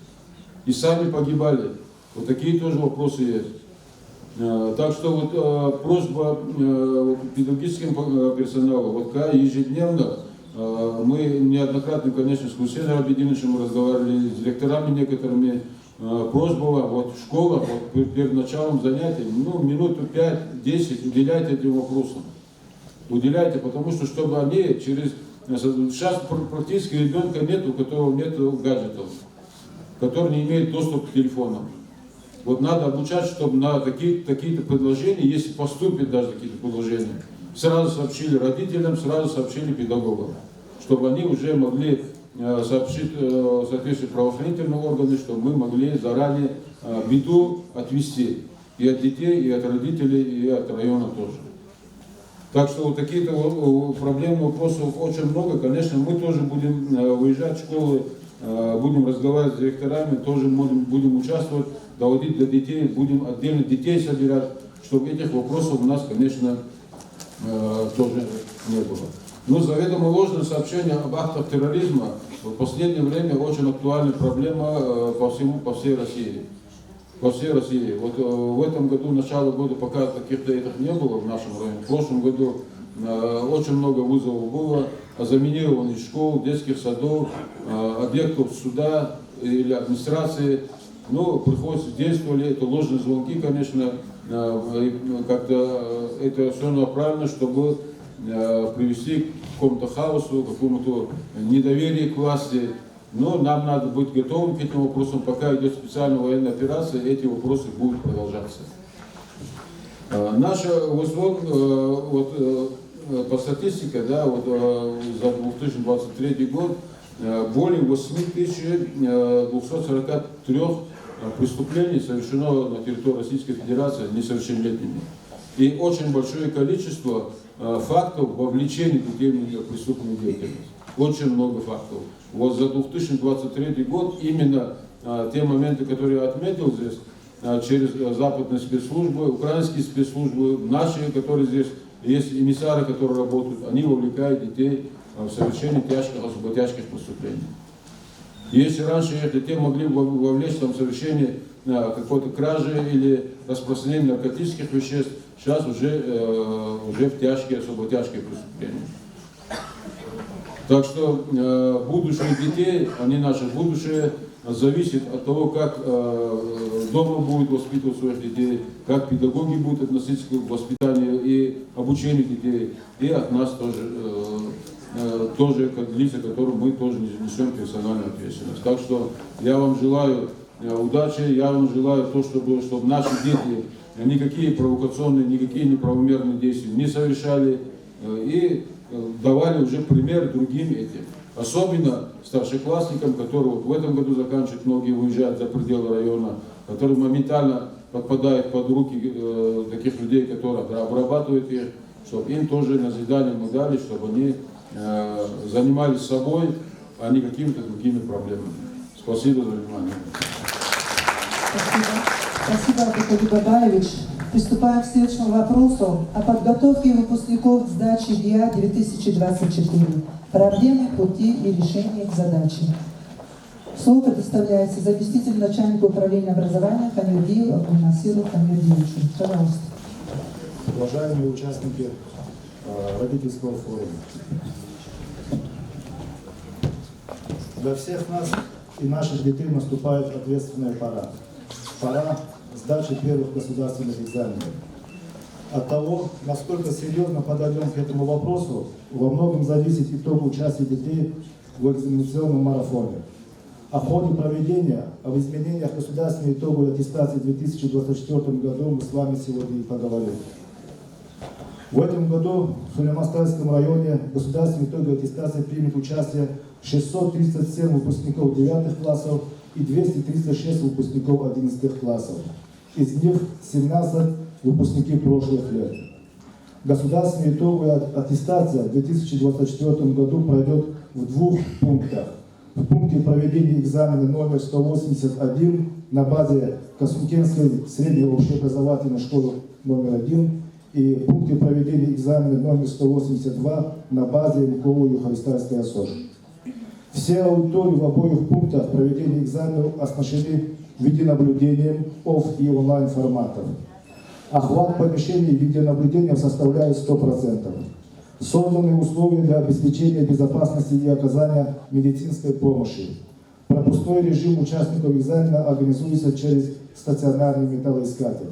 И сами погибали. Вот такие тоже вопросы есть. Так что вот просьба педагогическим персоналу, вот ежедневно, мы неоднократно, конечно, с Хусейном Абединовичем разговаривали, с директорами некоторыми, просьба вот в школах, вот перед началом занятий, минуту 5-10 уделяйте этим вопросам. Уделяйте, потому что, чтобы они через... Сейчас практически ребенка нет, у которого нет гаджетов, который не имеет доступа к телефонам. Вот надо обучать, чтобы на такие-то предложения, если поступят даже какие-то предложения, сразу сообщили родителям, сразу сообщили педагогам, чтобы они уже могли сообщить соответствующие правоохранительные органы, чтобы мы могли заранее беду отвести и от детей, и от родителей, и от района тоже. Так что вот такие-то проблемы, вопросов очень много. Конечно, мы тоже будем выезжать в школы, будем разговаривать с директорами, тоже будем участвовать, доводить до детей, будем отдельно детей собирать, чтобы этих вопросов у нас, конечно, тоже не было. Но заведомо ложное сообщение об актах терроризма в последнее время очень актуальная проблема по всей России. По всей России. Вот в этом году, начало года, пока каких-то этих не было в нашем районе, в прошлом году очень много вызовов было о заминировании школ, детских садов, объектов суда или администрации. Ну, приходится действовали, это ложные звонки, конечно, как-то это все направлено, чтобы привести к какому-то хаосу, к какому-то недоверию к власти. Но нам надо быть готовым к этим вопросам. Пока идет специальная военная операция, эти вопросы будут продолжаться. Наша ВОЗ, по статистике, да, вот, за 2023 год более 8243 преступлений совершено на территории Российской Федерации несовершеннолетними. И очень большое количество фактов вовлечения детей в преступную деятельность. Очень много фактов. Вот за 2023 год именно те моменты, которые я отметил здесь, через западные спецслужбы, украинские спецслужбы, наши, которые здесь, есть эмиссары, которые работают, они вовлекают детей в совершение тяжких, особо тяжких преступлений. Если раньше эти детей могли вовлечь в совершение какой-то кражи или распространение наркотических веществ, сейчас уже в тяжкие, особо тяжкие преступления. Так что будущее детей, они наше будущее, зависит от того, как дома будут воспитывать своих детей, как педагоги будут относиться к воспитанию и обучению детей, и от нас тоже как лица, которым мы тоже несем персональную ответственность. Так что я вам желаю удачи, я вам желаю то, чтобы наши дети никакие провокационные, никакие неправомерные действия не совершали и давали уже пример другим этим. Особенно старшеклассникам, которые вот в этом году заканчивают, многие уезжают за пределы района, которые моментально подпадают под руки таких людей, которые обрабатывают их, чтобы им тоже назидание мы дали, чтобы они занимались собой, а не какими-то другими проблемами. Спасибо за внимание. Спасибо, Абдулкадир Бабаевич. Приступаем к следующему вопросу о подготовке выпускников к сдаче ГИА 2024. Проблемы, пути и решения их задачи. Слово предоставляется заместителю начальника управления образования Хамирдиеву Абдулнасиру Хамирдиевичу. Пожалуйста. Уважаемые участники родительского форума. Для всех нас и наших детей наступает ответственная пора. Пора сдачи первых государственных экзаменов. От того, насколько серьезно подойдем к этому вопросу, во многом зависит итог участия детей в экзаменационном марафоне. О ходе проведения, об изменениях государственной итоговой аттестации в 2024 году мы с вами сегодня и поговорим. В этом году в Сулейман-Стальском районе государственной итоговой аттестации примет участие 637 выпускников 9 классов и 236 выпускников 11 классов. Из них 17 выпускники прошлых лет. Государственная итоговая аттестация в 2024 году пройдет в 2 пунктах. В пункте проведения экзамена номер 181 на базе Касумкенской средней общеобразовательной школы номер 1 и в пункте проведения экзамена номер 182 на базе Луково-Юхаристальской ОСОЖ. Все аудитории в обоих пунктах проведения экзаменов оснащены видеонаблюдением офф и онлайн форматов. Охват помещений видеонаблюдения составляет 100%. Созданы условия для обеспечения безопасности и оказания медицинской помощи. Пропускной режим участников экзамена организуется через стационарный металлоискатель.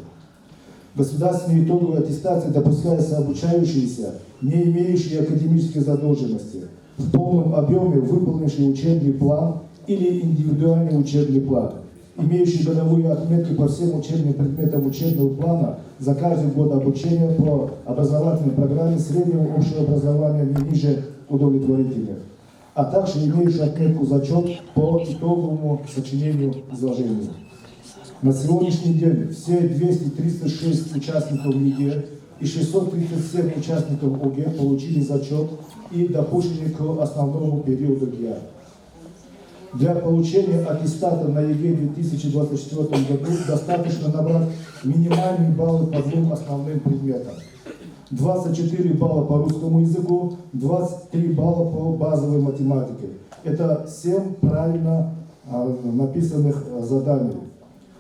Государственной итоговой аттестации допускаются обучающиеся, не имеющие академической задолженности, в полном объеме выполнившие учебный план или индивидуальный учебный план, имеющие годовые отметки по всем учебным предметам учебного плана за каждый год обучения по образовательной программе среднего общего образования не ниже удовлетворительных, а также имеющие отметку зачет по итоговому сочинению изложения. На сегодняшний день все 236 участников ЕГЭ и 637 участников ОГЭ получили зачет и допущены к основному периоду ГИА. Для получения аттестата на ЕГЭ в 2024 году достаточно набрать минимальные баллы по 2 основным предметам. 24 балла по русскому языку, 23 балла по базовой математике. Это 7 правильно написанных заданий.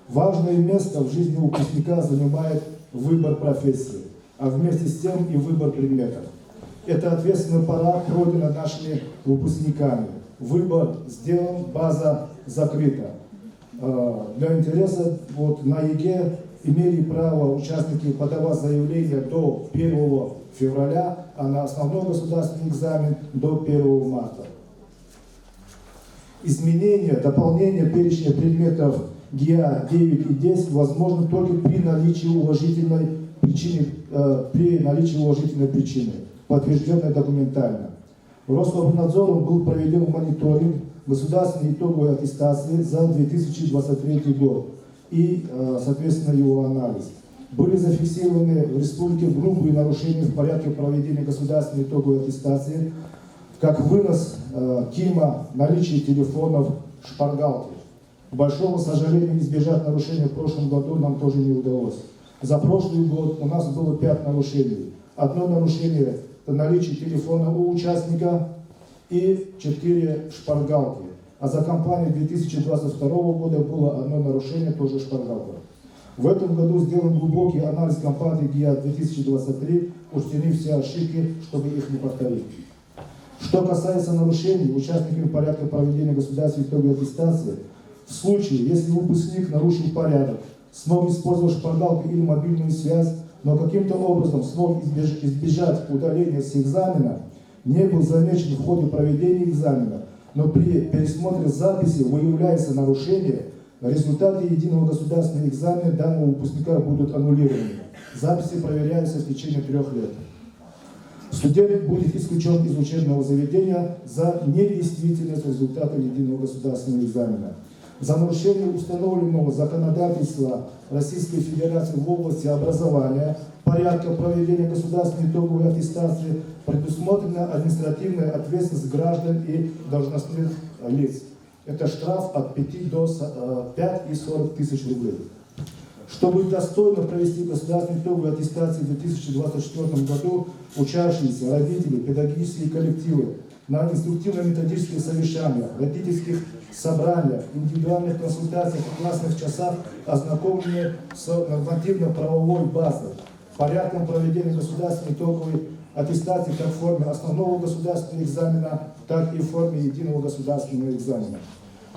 Важное место в жизни выпускника занимает выбор профессии, а вместе с тем и выбор предметов. Эта ответственная пора пройдена нашими выпускниками. Выбор сделан, база закрыта. Для интереса на ЕГЭ имели право участники подавать заявление до 1 февраля, а на основной государственный экзамен до 1 марта. Изменение, дополнение перечня предметов ГИА 9 и 10 возможно только при наличии уважительной причины, подтвержденной документально. Роскомнадзором был проведен мониторинг государственной итоговой аттестации за 2023 год и, соответственно, его анализ. Были зафиксированы в республике грубые нарушения в порядке проведения государственной итоговой аттестации, как вынос КИМа, наличие телефонов, шпаргалки. К большому сожалению, избежать нарушений в прошлом году нам тоже не удалось. За прошлый год у нас было 5 нарушений. Одно нарушение – это наличие телефона у участника и 4 шпаргалки. А за кампанию 2022 года было одно нарушение, тоже шпаргалка. В этом году сделан глубокий анализ кампании ГИА 2023, учтены все ошибки, чтобы их не повторить. Что касается нарушений участниками порядка проведения государственной итоговой аттестации, в случае, если выпускник нарушил порядок, смог использовать шпаргалку или мобильную связь, но каким-то образом смог избежать удаления с экзамена, не был замечен в ходе проведения экзамена, но при пересмотре записи выявляется нарушение, результаты единого государственного экзамена данного выпускника будут аннулированы. Записи проверяются в течение 3 лет. Студент будет исключен из учебного заведения за недействительность результатов единого государственного экзамена. За нарушение установленного законодательства Российской Федерации в области образования, порядка проведения государственной итоговой аттестации предусмотрена административная ответственность граждан и должностных лиц. Это штраф от 5 до 5 и 40 тысяч рублей. Чтобы достойно провести государственную итоговую аттестацию в 2024 году, учащиеся, родители, педагогические коллективы на инструктивно-методических совещаниях, родительских собраниях, индивидуальных консультациях и классных часах ознакомлены с нормативно-правовой базой, порядком проведения государственной итоговой аттестации как в форме основного государственного экзамена, так и в форме единого государственного экзамена.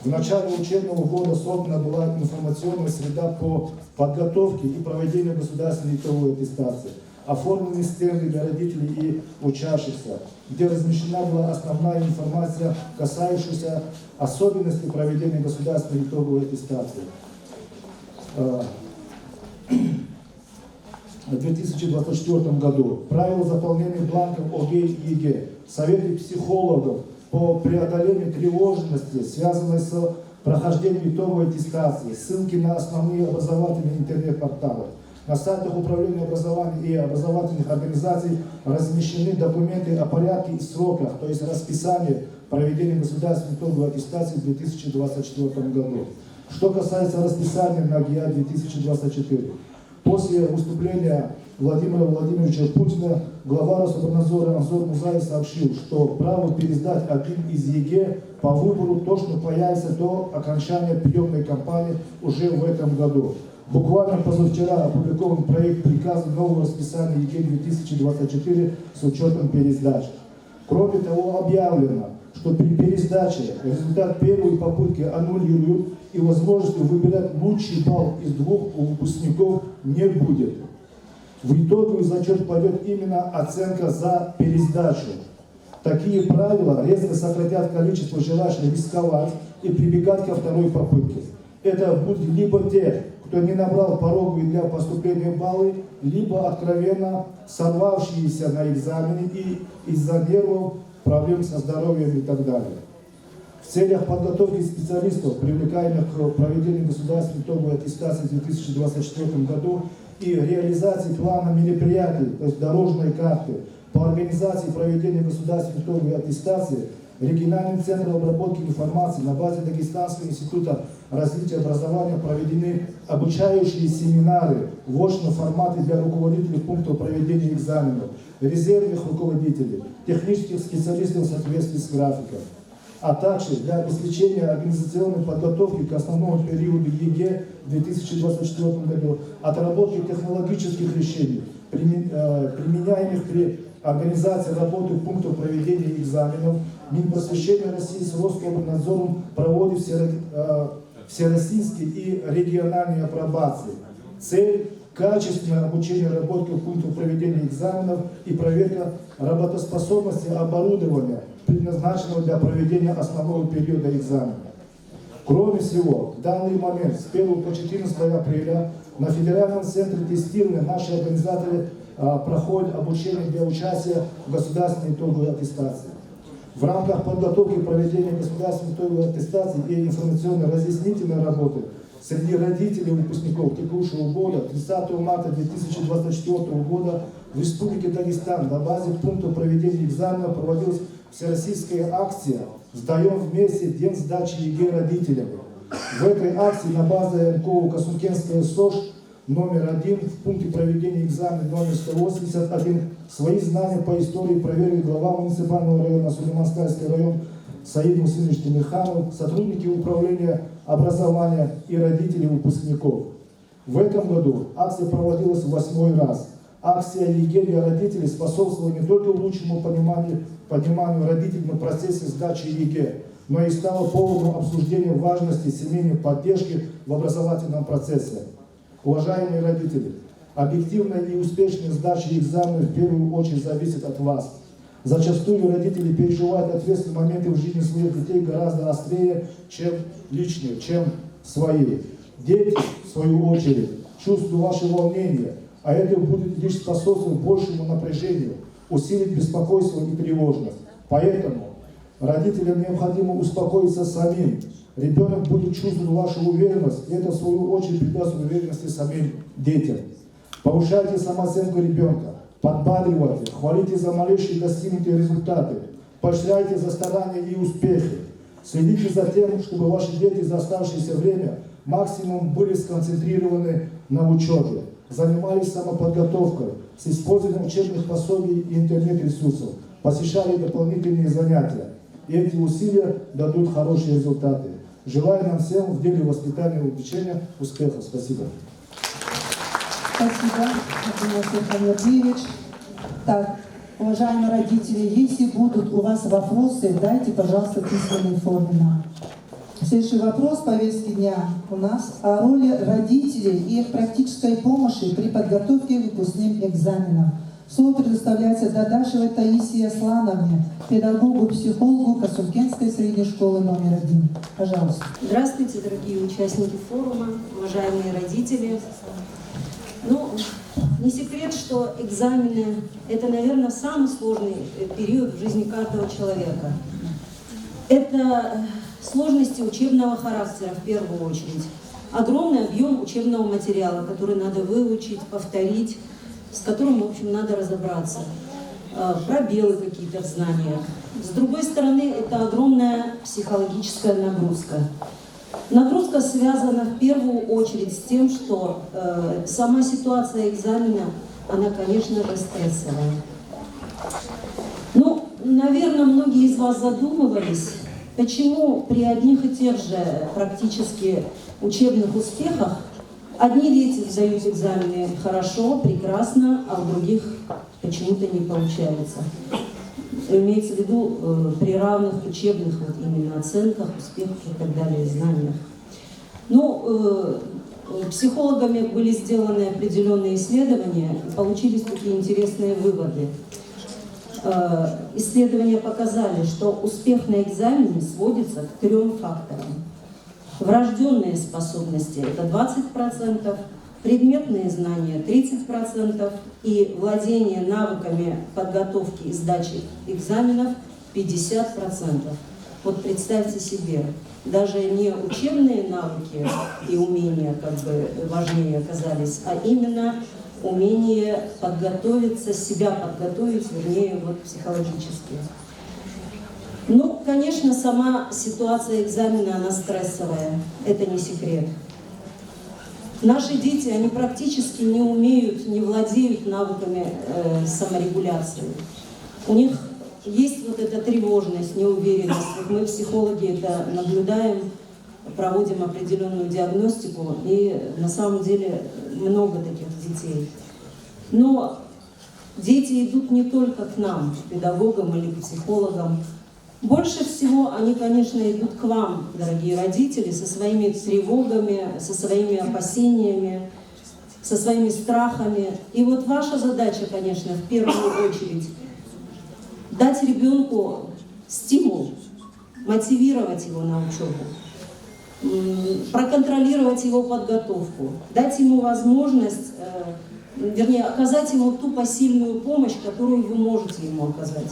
В начале учебного года создана была информационная среда по подготовке и проведению государственной итоговой аттестации, оформлены стенды для родителей и учащихся, где размещена была основная информация, касающаяся особенностей проведения государственной итоговой аттестации. В 2024 году правила заполнения бланков ОГЭ и ЕГЭ, советы психологов по преодолению тревожности, связанной с прохождением итоговой аттестации, ссылки на основные образовательные интернет-порталы. На сайтах Управления образования и образовательных организаций размещены документы о порядке и сроках, то есть расписание проведения государственной итоговой аттестации в 2024 году. Что касается расписания на ГИА 2024, после выступления Владимира Владимировича Путина глава Рособорнадзора Анзор Музаев сообщил, что право пересдать один из ЕГЭ по выбору точно появится до окончания приемной кампании уже в этом году. Буквально позавчера опубликован проект приказа нового расписания ЕГЭ 2024 с учетом пересдач. Кроме того, объявлено, что при пересдаче результат первой попытки аннулируют и возможности выбирать лучший балл из двух у выпускников не будет. В итоге зачет пойдет именно оценка за пересдачу. Такие правила резко сократят количество желающих рисковать и прибегать ко второй попытке. Это будут либо те, кто не набрал пороговые для поступления баллы, либо откровенно сорвавшиеся на экзамене и из-за нервов, проблем со здоровьем и так далее. В целях подготовки специалистов, привлекаемых к проведению государственной итоговой аттестации в 2024 году и реализации плана мероприятий, то есть дорожной карты, по организации проведения государственной итоговой аттестации, региональным центром обработки информации на базе Дагестанского института развития образования проведены обучающие семинары в очном формате для руководителей пунктов проведения экзаменов, резервных руководителей, технических специалистов в соответствии с графиком, а также для обеспечения организационной подготовки к основному периоду ЕГЭ в 2024 году, отработки технологических решений, применяемых при организации работы пунктов проведения экзаменов. Минпросвещения России с Роскомнадзором проводит всероссийские и региональные апробации. Цель – качественное обучение работы пунктов проведения экзаменов и проверка работоспособности оборудования, предназначенного для проведения основного периода экзамена. Кроме всего, в данный момент с 1 по 14 апреля на Федеральном центре тестирования наши организаторы проходят обучение для участия в государственной итоговой аттестации. В рамках подготовки проведения государственной итоговой аттестации и информационно-разъяснительной работы среди родителей выпускников текущего года 30 марта 2024 года в Республике Дагестан на базе пункта проведения экзамена проводилась всероссийская акция «Сдаем вместе. День сдачи ЕГЭ родителям». В этой акции на базе МКО Касункенская СОЖ номер 1 в пункте проведения экзамена номер 181 свои знания по истории проверили глава муниципального района Сулейманскальский район Саид Мусинович Тимирханов, сотрудники управления образования и родители выпускников. В этом году акция проводилась в 8-й раз. Акция ЕГЭ для родителей способствовала не только лучшему пониманию родителей на процессе сдачи ЕГЭ, но и стала поводом обсуждения важности семейной поддержки в образовательном процессе. Уважаемые родители, объективная и успешная сдача экзаменов в первую очередь зависит от вас. Зачастую родители переживают ответственные моменты в жизни своих детей гораздо острее, чем личные, чем свои. Дети, в свою очередь, чувствуют ваше волнение, а это будет лишь способствовать большему напряжению, усилить беспокойство и тревожность. Поэтому родителям необходимо успокоиться самим. Ребенок будет чувствовать вашу уверенность, и это в свою очередь придаст уверенности самим детям. Повышайте самооценку ребенка, подбадривайте, хвалите за малейшие достигнутые результаты, поощряйте за старания и успехи. Следите за тем, чтобы ваши дети за оставшееся время максимум были сконцентрированы на учебе, занимались самоподготовкой, с использованием учебных пособий и интернет-ресурсов, посещали дополнительные занятия. И эти усилия дадут хорошие результаты. Желаю нам всем в деле воспитания и обучения успехов. Спасибо. Спасибо, Владимир Хамердиевич. Так, уважаемые родители, если будут у вас вопросы, дайте, пожалуйста, в письменной форме нам. Следующий вопрос повестки дня у нас о роли родителей и их практической помощи при подготовке к выпускным экзаменам. Слово предоставляется Дадашевой Таисии Аслановне, педагогу-психологу Касулкенской средней школы номер 1. Пожалуйста. Здравствуйте, дорогие участники форума, уважаемые родители. Не секрет, что экзамены – это, наверное, самый сложный период в жизни каждого человека. Это сложности учебного характера в первую очередь. Огромный объем учебного материала, который надо выучить, повторить, с которым, в общем, надо разобраться. Пробелы какие-то в знаниях. С другой стороны, это огромная психологическая нагрузка. Нагрузка связана в первую очередь с тем, что сама ситуация экзамена, она, конечно же, стрессовая. Наверное, многие из вас задумывались, почему при одних и тех же практически учебных успехах одни дети сдают экзамены хорошо, прекрасно, а у других почему-то не получается. Имеется в виду при равных учебных именно оценках, успехах и так далее, знаниях. Психологами были сделаны определенные исследования, и получились такие интересные выводы. Исследования показали, что успех на экзамене сводится к 3 факторам. Врожденные способности – это 20%, предметные знания – 30% и владение навыками подготовки и сдачи экзаменов – 50%. Вот представьте себе, даже не учебные навыки и умения важнее оказались, а именно умение подготовиться, себя подготовить, вернее, психологически. Конечно, сама ситуация экзамена, она стрессовая, это не секрет. Наши дети, они практически не умеют, не владеют навыками саморегуляции. У них есть эта тревожность, неуверенность. Мы, психологи, это наблюдаем, проводим определенную диагностику, и на самом деле много таких детей. Но дети идут не только к нам, к педагогам или к психологам. Больше всего они, конечно, идут к вам, дорогие родители, со своими тревогами, со своими опасениями, со своими страхами. И ваша задача, конечно, в первую очередь, дать ребенку стимул, мотивировать его на учебу, проконтролировать его подготовку, дать ему возможность, оказать ему ту посильную помощь, которую вы можете ему оказать.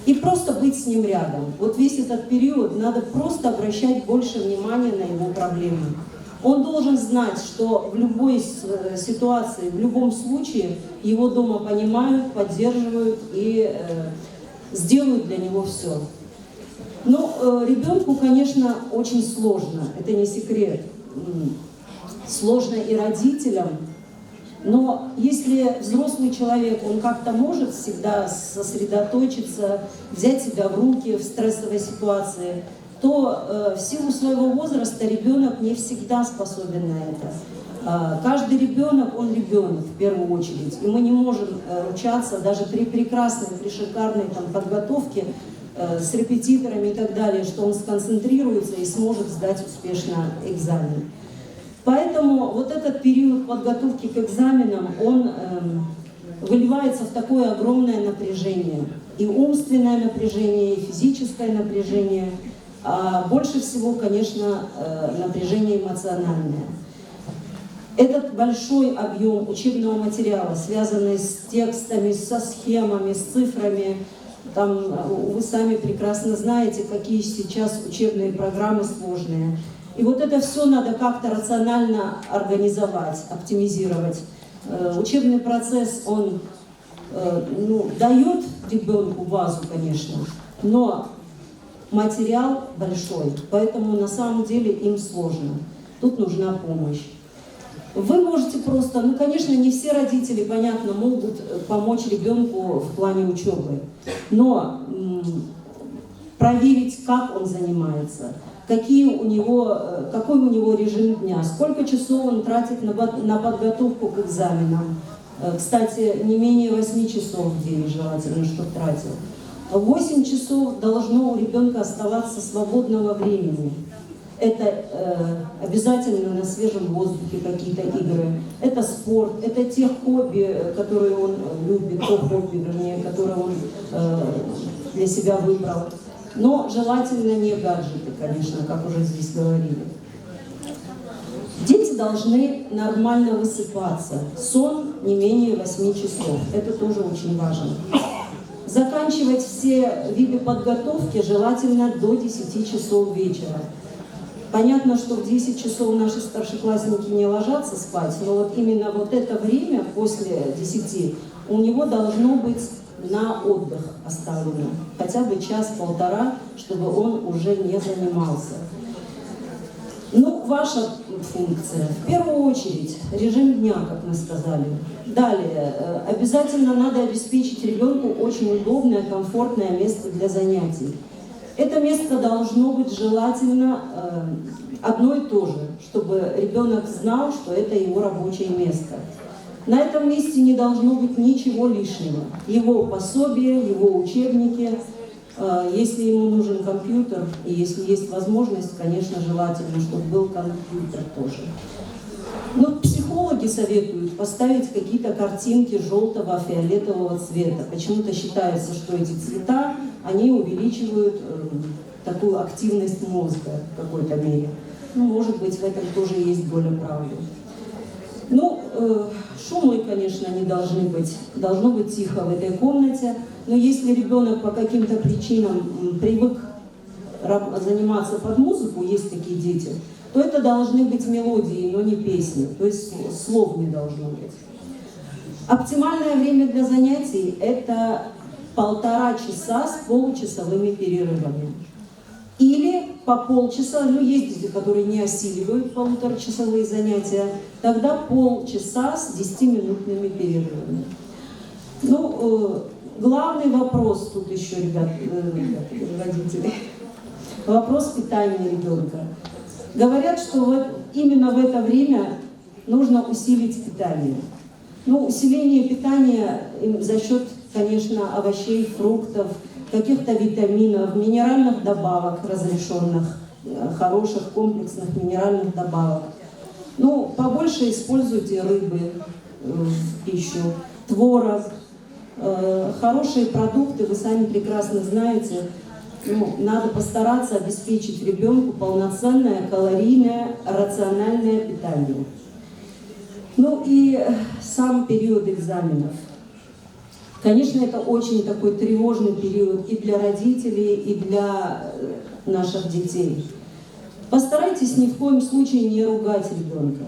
И просто быть с ним рядом. Весь этот период надо просто обращать больше внимания на его проблемы. Он должен знать, что в любой ситуации, в любом случае его дома понимают, поддерживают и сделают для него все. Ребенку, конечно, очень сложно, это не секрет. Сложно и родителям. Но если взрослый человек, он как-то может всегда сосредоточиться, взять себя в руки в стрессовой ситуации, то в силу своего возраста ребенок не всегда способен на это. Каждый ребенок, он ребенок в первую очередь. И мы не можем ручаться даже при прекрасной, при шикарной подготовке с репетиторами и так далее, что он сконцентрируется и сможет сдать успешно экзамен. Поэтому этот период подготовки к экзаменам, он выливается в такое огромное напряжение. И умственное напряжение, и физическое напряжение. А больше всего, конечно, напряжение эмоциональное. Этот большой объем учебного материала, связанный с текстами, со схемами, с цифрами, вы сами прекрасно знаете, какие сейчас учебные программы сложные. И это все надо как-то рационально организовать, оптимизировать. Учебный процесс, он дает ребенку базу, конечно, но материал большой, поэтому на самом деле им сложно. Тут нужна помощь. Вы можете просто, конечно, не все родители, понятно, могут помочь ребенку в плане учебы, но проверить, как он занимается, какой у него режим дня, сколько часов он тратит на подготовку к экзаменам. Кстати, не менее 8 часов в день желательно, чтобы тратил. 8 часов должно у ребенка оставаться свободного времени. Это обязательно на свежем воздухе какие-то игры. Это спорт, это те хобби, которые он любит, то хобби, вернее, которое он для себя выбрал. Но желательно не гаджеты, конечно, как уже здесь говорили. Дети должны нормально высыпаться. Сон не менее 8 часов. Это тоже очень важно. Заканчивать все виды подготовки желательно до 10 часов вечера. Понятно, что в 10 часов наши старшеклассники не ложатся спать, но вот именно вот это время после 10 у него должно быть на отдых оставлено. Хотя бы час-полтора, чтобы он уже не занимался. Ну, ваша функция. В первую очередь, режим дня, как мы сказали. Далее, обязательно надо обеспечить ребенку очень удобное, комфортное место для занятий. Это место должно быть желательно одно и то же, чтобы ребенок знал, что это его рабочее место. На этом месте не должно быть ничего лишнего. Его пособие, его учебники. Если ему нужен компьютер, и если есть возможность, конечно, желательно, чтобы был компьютер тоже. Но психологи советуют поставить какие-то картинки желтого, фиолетового цвета. Почему-то считается, что эти цвета, они увеличивают такую активность мозга в какой-то мере. Ну, может быть, в этом тоже есть доля правды. Ну, шумы, конечно, не должны быть. Должно быть тихо в этой комнате. Но если ребенок по каким-то причинам привык заниматься под музыку, есть такие дети, то это должны быть мелодии, но не песни. То есть слов не должно быть. Оптимальное время для занятий – это 1,5 часа с получасовыми перерывами. Или по полчаса, ну есть дети, которые не осиливают 1,5-часовые занятия, тогда полчаса с 10-минутными перерывами. Ну, главный вопрос тут еще, ребят, родители, вопрос питания ребенка. Говорят, что именно в это время нужно усилить питание. Ну, усиление питания за счет, конечно, овощей, фруктов, каких-то витаминов, минеральных добавок разрешенных, хороших комплексных минеральных добавок. Ну, побольше используйте рыбы в пищу, творог, хорошие продукты, вы сами прекрасно знаете. Ну, надо постараться обеспечить ребенку полноценное, калорийное, рациональное питание. Ну и сам период экзаменов. Конечно, это очень такой тревожный период и для родителей, и для наших детей. Постарайтесь ни в коем случае не ругать ребенка.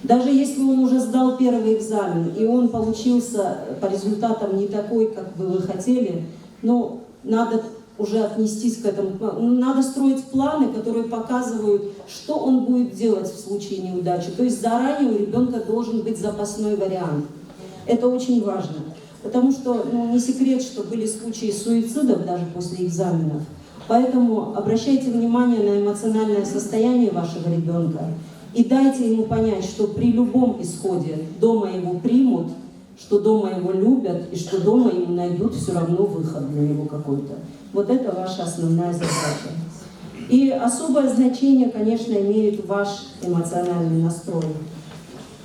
Даже если он уже сдал первый экзамен, и он получился по результатам не такой, как бы вы хотели, но надо уже отнестись к этому. Надо строить планы, которые показывают, что он будет делать в случае неудачи. То есть заранее у ребенка должен быть запасной вариант. Это очень важно. Потому что не секрет, что были случаи суицидов даже после экзаменов. Поэтому обращайте внимание на эмоциональное состояние вашего ребенка и дайте ему понять, что при любом исходе дома его примут, что дома его любят и что дома ему найдут все равно выход для него какой-то. Вот это ваша основная задача. И особое значение, конечно, имеет ваш эмоциональный настрой.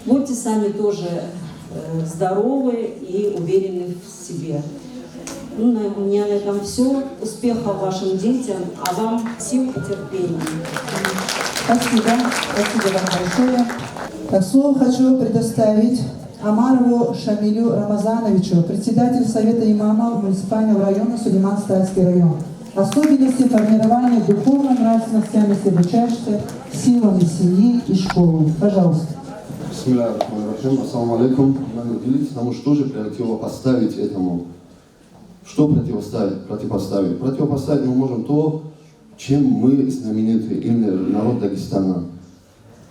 Будьте сами тоже здоровы и уверены в себе. Ну, у меня на этом все. Успехов вашим детям, а вам сил и терпения. Спасибо. Спасибо вам большое. Так, слово хочу предоставить Амарову Шамилю Рамазановичу, председатель Совета имамов муниципального района Сулейман-Стальский район. Особенности формирования духовно-нравственных ценностей обучающихся силами семьи и школы. Пожалуйста. Бисмиллахир-рахманир-рахим. Ассаламу алейкум. Надо делиться, потому что же противопоставить этому. Что противопоставить? Противопоставить мы можем то, чем мы знамениты, именно народ Дагестана.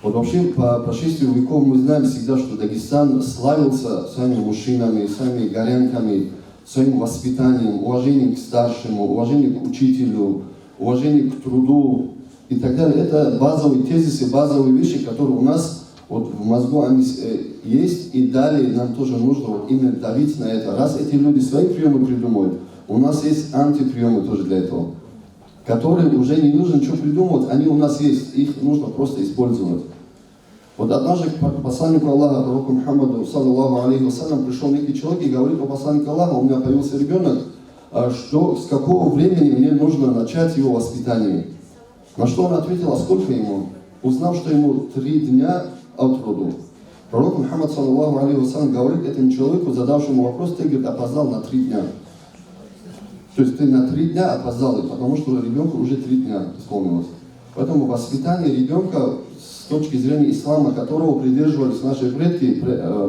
Вот вообще по прошествию веков мы знаем всегда, что Дагестан славился своими мужчинами, своими горянками, своим воспитанием, уважением к старшему, уважением к учителю, уважением к труду и так далее. Это базовые тезисы, базовые вещи, которые у нас вот в мозгу они есть, и далее нам тоже нужно вот именно давить на это. Раз эти люди свои приемы придумывают, у нас есть антиприемы тоже для этого. которые уже не нужно ничего придумывать, они у нас есть, их нужно просто использовать. Вот однажды к посланнику Аллаха, пророку Мухаммаду, саллаллаху алейхи вассалям, пришел некий человек и говорит: о посланнику Аллаха, у меня появился ребенок, что, с какого времени мне нужно начать его воспитание? На что он ответил: а сколько ему? Узнав, что ему 3 дня от роду. Пророк Мухаммад, саллаллаху алейхи вассалям, говорит этому человеку, задавшему вопрос: ты, говорит, опоздал на 3 дня. То есть ты на 3 дня опоздал, потому что ребенку уже 3 дня исполнилось. Поэтому воспитание ребенка с точки зрения ислама, которого придерживались наши предки,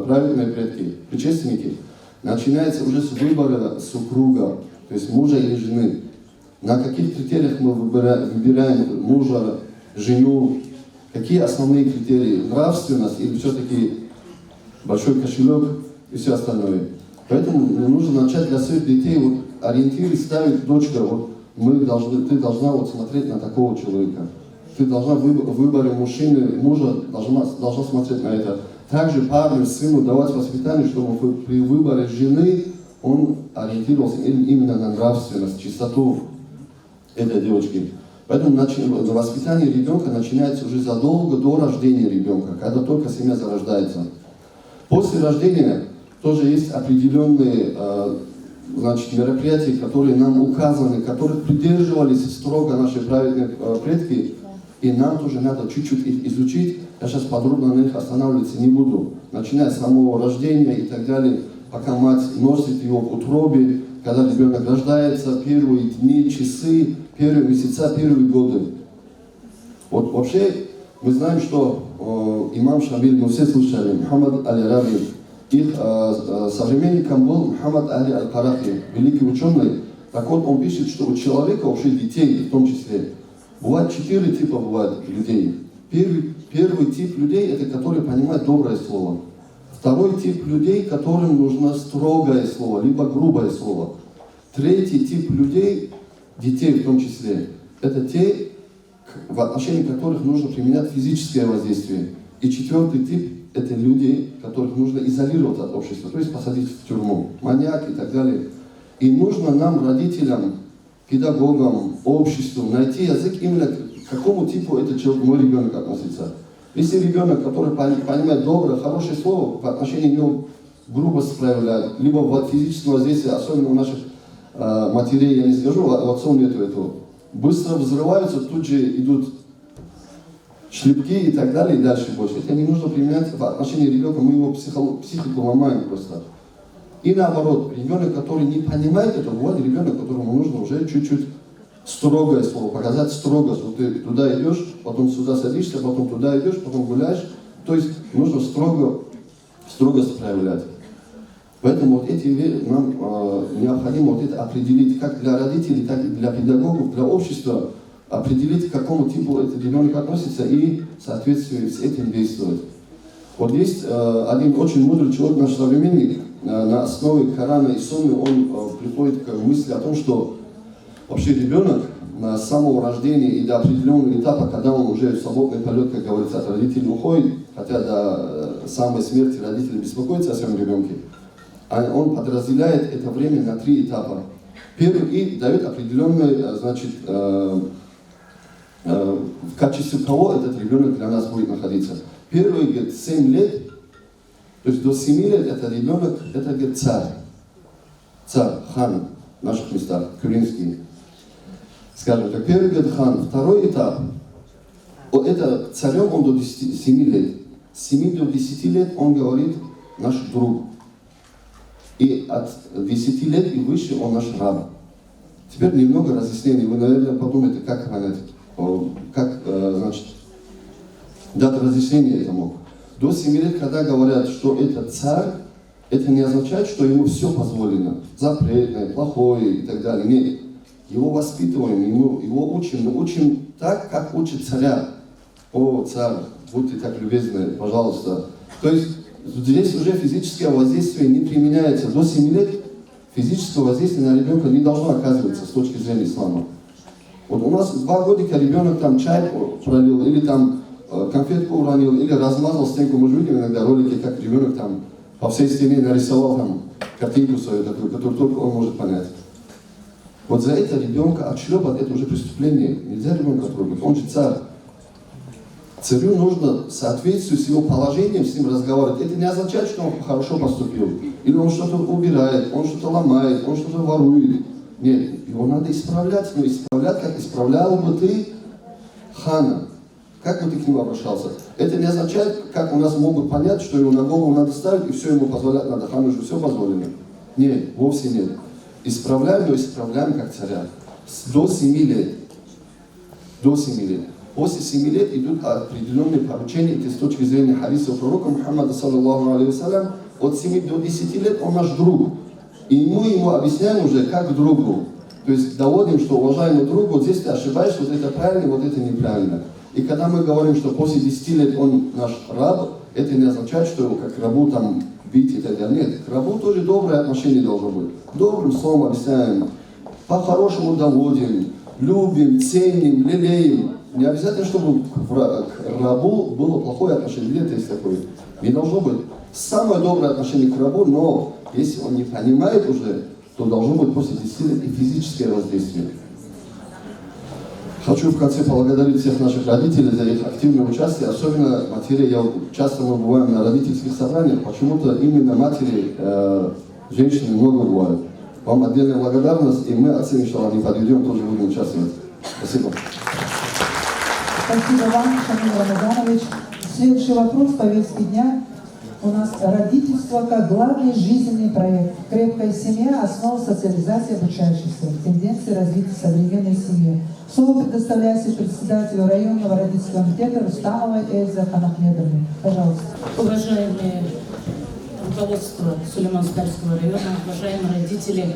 праведные предки, предшественники, начинается уже с выбора супруга, то есть мужа или жены. На каких критериях мы выбираем мужа, жену, какие основные критерии, нравственность или все-таки большой кошелек и все остальное. Поэтому нужно начать для своих детей вот, ориентиры ставить: дочка, вот, ты должна вот, смотреть на такого человека. Ты должна в выборе мужа должна смотреть на это. Также парню, сыну давать воспитание, чтобы при выборе жены он ориентировался именно на нравственность, чистоту этой девочки. Поэтому воспитание ребенка начинается уже задолго до рождения ребенка, когда только семья зарождается. После рождения тоже есть определенные мероприятия, которые нам указаны, которых придерживались строго наши праведные предки, и нам тоже надо чуть-чуть их изучить. Я сейчас подробно на них останавливаться не буду. Начиная с самого рождения и так далее, пока мать носит его в утробе, когда ребенок рождается, первые дни, часы, первые месяца, первые годы. Вот вообще мы знаем, что имам Шамиль, мы все слышали, Мухаммад аль-Раби, их современником был Мухаммад Али аль-Карахи, великий ученый. Так вот, он пишет, что у человека, вообще детей в том числе, бывает 4 типа людей. Первый тип людей, это которые понимают доброе слово. Второй тип людей, которым нужно строгое слово, либо грубое слово. Третий тип людей, детей в том числе, это те, в отношении которых нужно применять физическое воздействие. И 4-й тип – это люди, которых нужно изолировать от общества, то есть посадить в тюрьму, маньяк и так далее. И нужно нам, родителям, педагогам, обществу, найти язык именно к какому типу этот человек, мой ребенок относится. Если ребенок, который понимает доброе, хорошее слово, по отношению к нему грубость проявляет, либо в физическом воздействии, особенно у наших матерей, я не скажу, у отцов нету этого, быстро взрываются, тут же идут шлепки и так далее, и дальше больше. Это не нужно применять в отношении ребенка, мы его психику ломаем просто. И наоборот, ребенок, который не понимает это, бывает ребенок, которому нужно уже чуть-чуть строгое слово, показать строгость. Вот ты туда идешь, потом сюда садишься, потом туда идешь, потом гуляешь. То есть нужно строгость проявлять. Поэтому вот эти нам необходимо вот это определить, как для родителей, так и для педагогов, для общества, определить, к какому типу этот ребенок относится и в соответствии с этим действовать. Вот есть один очень мудрый человек, наш современник, на основе Корана и Сунны, он приходит к мысли о том, что вообще ребенок с самого рождения и до определенного этапа, когда он уже в свободный полет, как говорится, от родителей уходит, хотя до самой смерти родители беспокоятся о своем ребенке, он подразделяет это время на 3 этапа. Первый и дает определенное, значит, в качестве кого этот ребенок для нас будет находиться. Первый, говорит, 7 лет, то есть до 7 лет это ребенок, это, говорит, царь, хан в наших местах, кюринский. Скажем так, первый, говорит, хан. Второй этап, это царем он до 7 лет. С 7 до 10 лет он говорит наш друг. И от 10 лет и выше он наш раб. Теперь немного разъяснений. Вы, наверное, подумаете, как понять, как, значит, дать разъяснение этому. До 7 лет, когда говорят, что это царь, это не означает, что ему все позволено. Запретное, плохое и так далее. Нет. Его воспитываем, его учим. Мы учим так, как учит царя. О, царь, будьте так любезны, пожалуйста. То есть здесь уже физическое воздействие не применяется. До 7 лет физическое воздействие на ребенка не должно оказываться с точки зрения ислама. Вот у нас 2 годика ребенок там чай пролил, или там конфетку уронил, или размазал стенку. Мы же видим иногда ролики, как ребенок там по всей стене нарисовал там картинку свою такую, которую только он может понять. Вот за это ребенка отшлепать, это уже преступление. Нельзя ребенка трогать, он же царь. Царю нужно в соответствии с его положением с ним разговаривать. Это не означает, что он хорошо поступил. Или он что-то убирает, он что-то ломает, он что-то ворует. Нет, его надо исправлять, но исправлять, как исправлял бы ты хана. Как бы ты к нему обращался? Это не означает, как у нас могут понять, что его на голову надо ставить и все ему позволять надо. Хану же все позволено. Нет, вовсе нет. Исправляем, но исправляем как царя. До 7 лет. До 7 лет. После 7 лет идут определенные поручения, это с точки зрения хадиса пророка Мухаммада, саллаллаху алейхи вассалям, от 7 до 10 лет он наш друг. И мы ему объясняем уже как другу. То есть доводим, что уважаемый друг, вот здесь ты ошибаешься, вот это правильно, вот это неправильно. И когда мы говорим, что после 10 лет он наш раб, это не означает, что его как рабу там бить и так далее. Нет, к рабу тоже доброе отношение должно быть. Добрым словом объясняем, по-хорошему доводим, любим, ценим, лелеем. Не обязательно, чтобы к рабу было плохое отношение. Где-то есть такое. Не должно быть. Самое доброе отношение к рабу, но если он не понимает уже, то должно быть после 10 лет и физическое воздействие. Хочу в конце поблагодарить всех наших родителей за их активное участие. Особенно матери, часто мы бываем на родительских собраниях, почему-то именно матери, женщины много бывают. Вам отдельная благодарность, и мы оценим, что не подведем, тоже будем участвовать. Спасибо. Спасибо вам, Шамиль Рамазанович. Следующий вопрос повестки дня. У нас родительство как главный жизненный проект. Крепкая семья – основа социализации обучающихся. Тенденции развития современной семьи. Слово предоставляется председателю районного родительского комитета Рустамовой Эльзе Ханахмедовне. Пожалуйста. Уважаемые руководство Сулейман-Стальского района, уважаемые родители,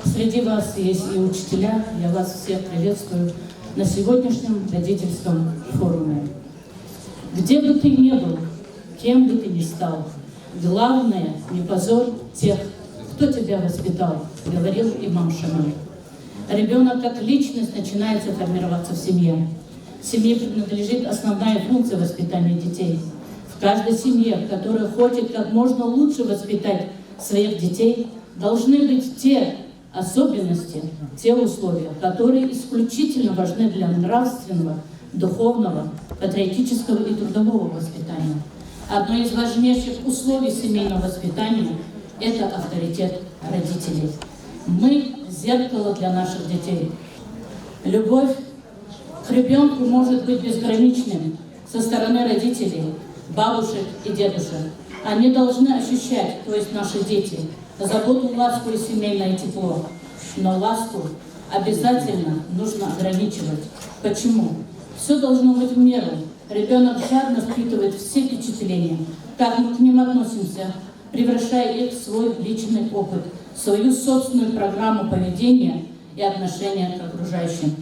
среди вас есть и учителя. Я вас всех приветствую на сегодняшнем родительском форуме. Где бы ты ни был, кем бы ты ни стал, главное, не позорь тех, кто тебя воспитал, говорил имам Шамиль. Ребенок как личность начинается формироваться в семье. Семье принадлежит основная функция воспитания детей. В каждой семье, которая хочет как можно лучше воспитать своих детей, должны быть те особенности, те условия, которые исключительно важны для нравственного, духовного, патриотического и трудового воспитания. Одно из важнейших условий семейного воспитания – это авторитет родителей. Мы – зеркало для наших детей. Любовь к ребенку может быть безграничным со стороны родителей, бабушек и дедушек. Они должны ощущать, то есть наши дети, заботу, ласку и семейное тепло. Но ласку обязательно нужно ограничивать. Почему? Все должно быть в меру. Ребенок жадно впитывает все впечатления, как мы к ним относимся, превращая их в свой личный опыт, свою собственную программу поведения и отношения к окружающим.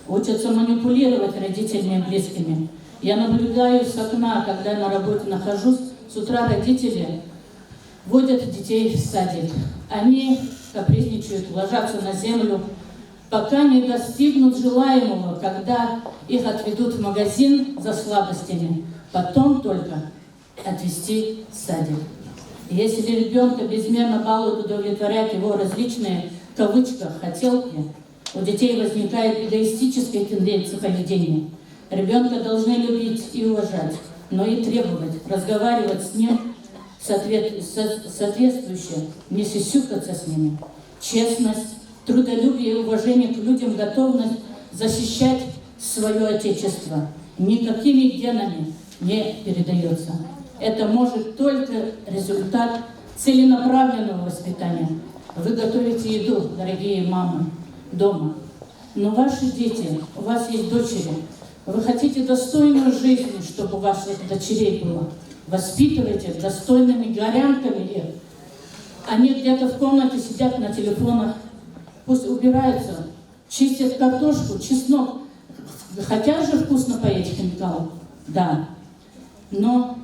Учатся манипулировать родителями и близкими. Я наблюдаю с окна, когда на работе нахожусь, с утра родители водят детей в садик. Они капризничают, ложатся на землю, пока не достигнут желаемого, когда их отведут в магазин за слабостями, потом только отвезти в садик. Если ребенка безмерно балуют, удовлетворяют его различные, в кавычках, хотелки, у детей возникает эгоистическая тенденция поведения. Ребенка должны любить и уважать, но и требовать, разговаривать с ним соответствующе, не сюсюкаться с ними. Честность, трудолюбие и уважение к людям, готовность защищать свое отечество никакими генами не передается. Это может только результат целенаправленного воспитания. Вы готовите еду, дорогие мамы, дома. Но ваши дети, у вас есть дочери. Вы хотите достойную жизнь, чтобы у ваших дочерей было. Воспитывайте достойными горянками их. Они где-то в комнате сидят на телефонах, пусть убираются, чистят картошку, чеснок. Хотят же вкусно поесть хинкал? Да. Но,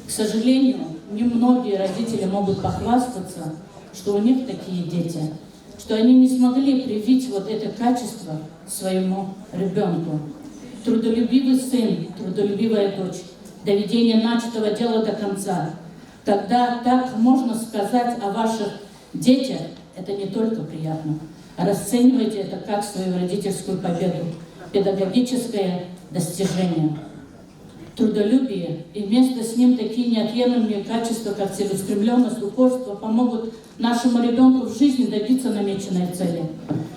к сожалению, немногие родители могут похвастаться, что у них такие дети, что они не смогли привить вот это качество своему ребенку. Трудолюбивый сын, трудолюбивая дочь, доведение начатого дела до конца. Когда так можно сказать о ваших детях, это не только приятно. Расценивайте это как свою родительскую победу, педагогическое достижение. Трудолюбие и вместе с ним такие неотъемлемые качества, как целеустремленность, упорство, помогут нашему ребенку в жизни добиться намеченной цели.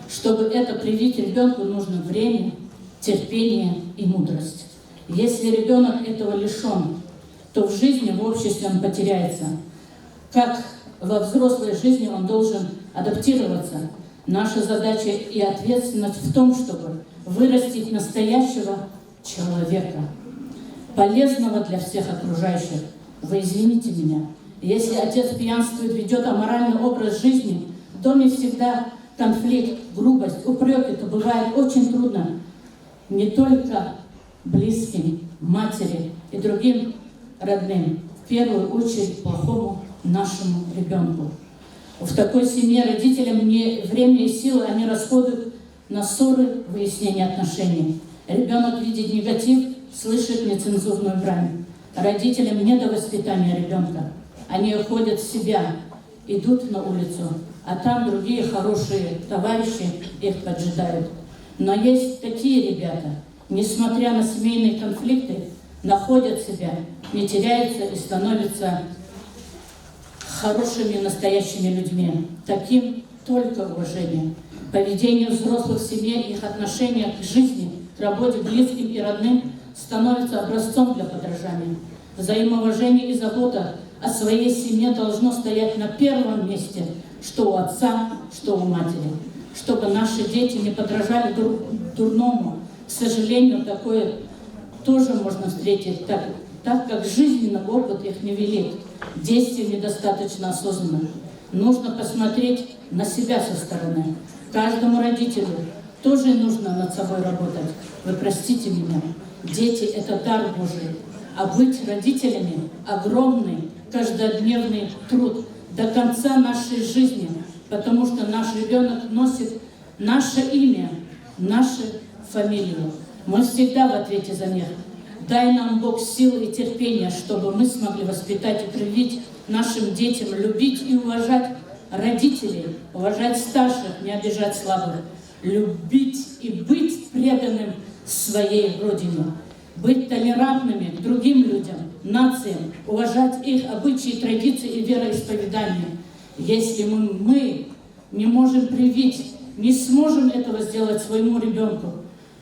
Чтобы это привить ребенку, нужно время, терпение и мудрость. Если ребенок этого лишен, то в жизни, в обществе он потеряется. Как во взрослой жизни он должен адаптироваться. Наша задача и ответственность в том, чтобы вырастить настоящего человека, полезного для всех окружающих. Вы извините меня, если отец пьянствует, ведет аморальный образ жизни, в доме всегда конфликт, грубость, упреки, то бывает очень трудно не только близким, матери и другим родным, в первую очередь плохому нашему ребенку. В такой семье родителям не время и силы они расходуют на ссоры, выяснение отношений. Ребенок видит негатив, слышит нецензурную брань. Родителям не до воспитания ребенка. Они уходят в себя, идут на улицу, а там другие хорошие товарищи их поджидают. Но есть такие ребята, несмотря на семейные конфликты, находят себя, не теряются и становятся хорошими настоящими людьми. Таким только уважение. Поведение взрослых в семье, их отношение к жизни, к работе, близким и родным становится образцом для подражания. Взаимоуважение и забота о своей семье должно стоять на первом месте, что у отца, что у матери. Чтобы наши дети не подражали дурному. К сожалению, такое тоже можно встретить, так как жизненный опыт их не велит. Действия недостаточно осознанны. Нужно посмотреть на себя со стороны. Каждому родителю тоже нужно над собой работать. Вы простите меня. Дети – это дар Божий. А быть родителями – огромный каждодневный труд до конца нашей жизни. Потому что наш ребенок носит наше имя, нашу фамилию. Мы всегда в ответе за них. Дай нам, Бог, силы и терпения, чтобы мы смогли воспитать и привить нашим детям, любить и уважать родителей, уважать старших, не обижать слабых, любить и быть преданным своей Родине, быть толерантными к другим людям, нациям, уважать их обычаи, традиции и вероисповедания. Если мы не можем привить, не сможем этого сделать своему ребенку,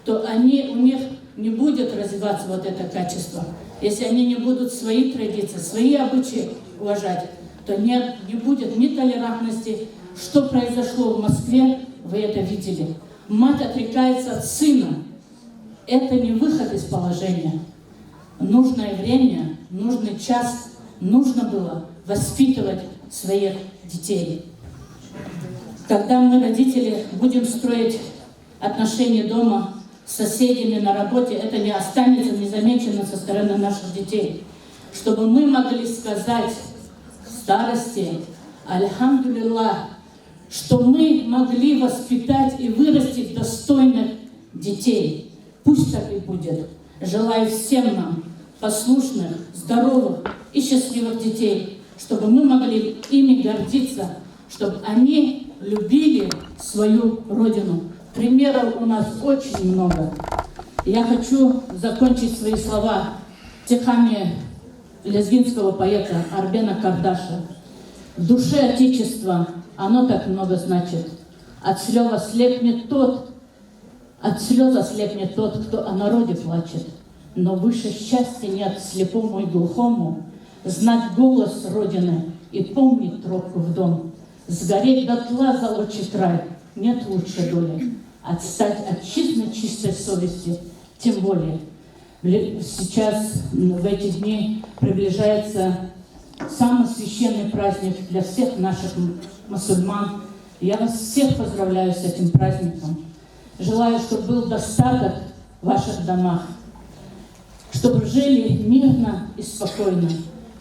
то у них не будет развиваться вот это качество. Если они не будут свои традиции, свои обычаи уважать, то не будет ни толерантности. Что произошло в Москве, вы это видели. Мать отрекается от сына. Это не выход из положения. Нужное время, нужный час нужно было воспитывать своих детей. Когда мы, родители, будем строить отношения дома с соседями на работе, это не останется незамеченным со стороны наших детей. Чтобы мы могли сказать в старости, альхамдулиллах, что мы могли воспитать и вырастить достойных детей. Пусть так и будет. Желаю всем нам послушных, здоровых и счастливых детей, чтобы мы могли ими гордиться, чтобы они любили свою Родину. Примеров у нас очень много. Я хочу закончить свои слова стихами лезгинского поэта Арбена Кардаша. В душе Отечества оно так много значит. От слез ослепнет тот, кто о народе плачет. Но выше счастья нет слепому и глухому знать голос Родины и помнить тропку в дом. Сгореть дотла за отчий край нет лучшей доли. Отстать отчизны чистой совести, тем более. Сейчас, в эти дни, приближается самый священный праздник для всех наших мусульман. Я вас всех поздравляю с этим праздником. Желаю, чтобы был достаток в ваших домах, чтобы жили мирно и спокойно,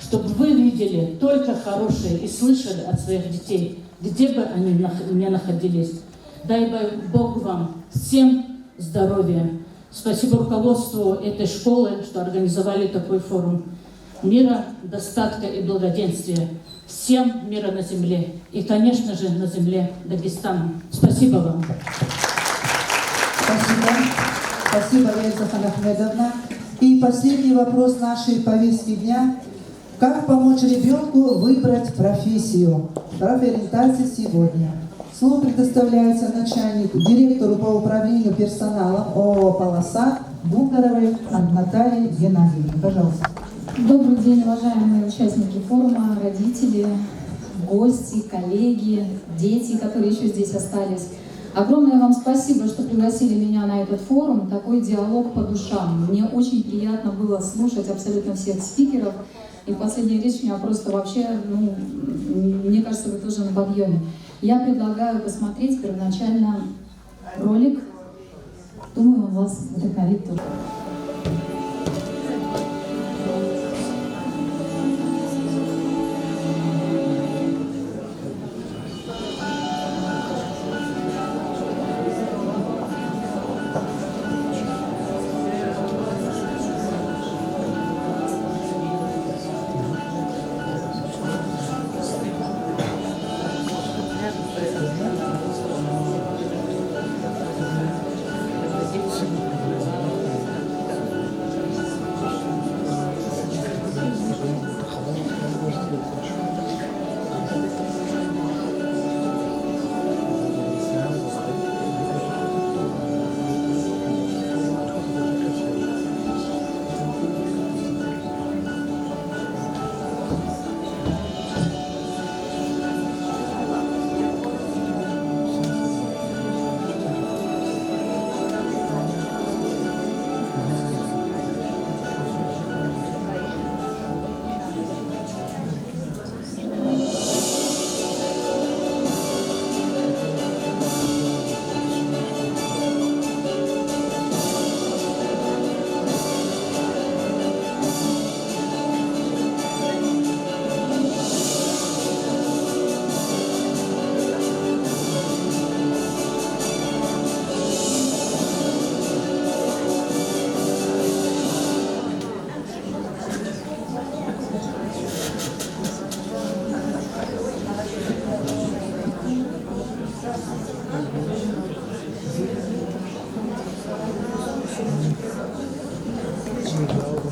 чтобы вы видели только хорошее и слышали от своих детей, где бы они ни находились. Дай Бог вам всем здоровья. Спасибо руководству этой школы, что организовали такой форум. мира, достатка и благоденствия. Всем мира на земле. И, конечно же, на земле Дагестана. Спасибо вам. Спасибо. Спасибо, Эльза Ханахмедовна. И последний вопрос нашей повестки дня. Как помочь ребенку выбрать профессию? Профориентация сегодня. Слово предоставляется директору по управлению персоналом ООО «Полоса» Бунгаровой Наталье Геннадьевне. Пожалуйста. Добрый день, уважаемые участники форума, родители, гости, коллеги, дети, которые еще здесь остались. Огромное вам спасибо, что пригласили меня на этот форум. Такой диалог по душам. Мне очень приятно было слушать абсолютно всех спикеров. И последняя речь у меня просто вообще, мне кажется, вы тоже на подъеме. Я предлагаю посмотреть первоначально ролик. Думаю, он вас вдохновит тоже.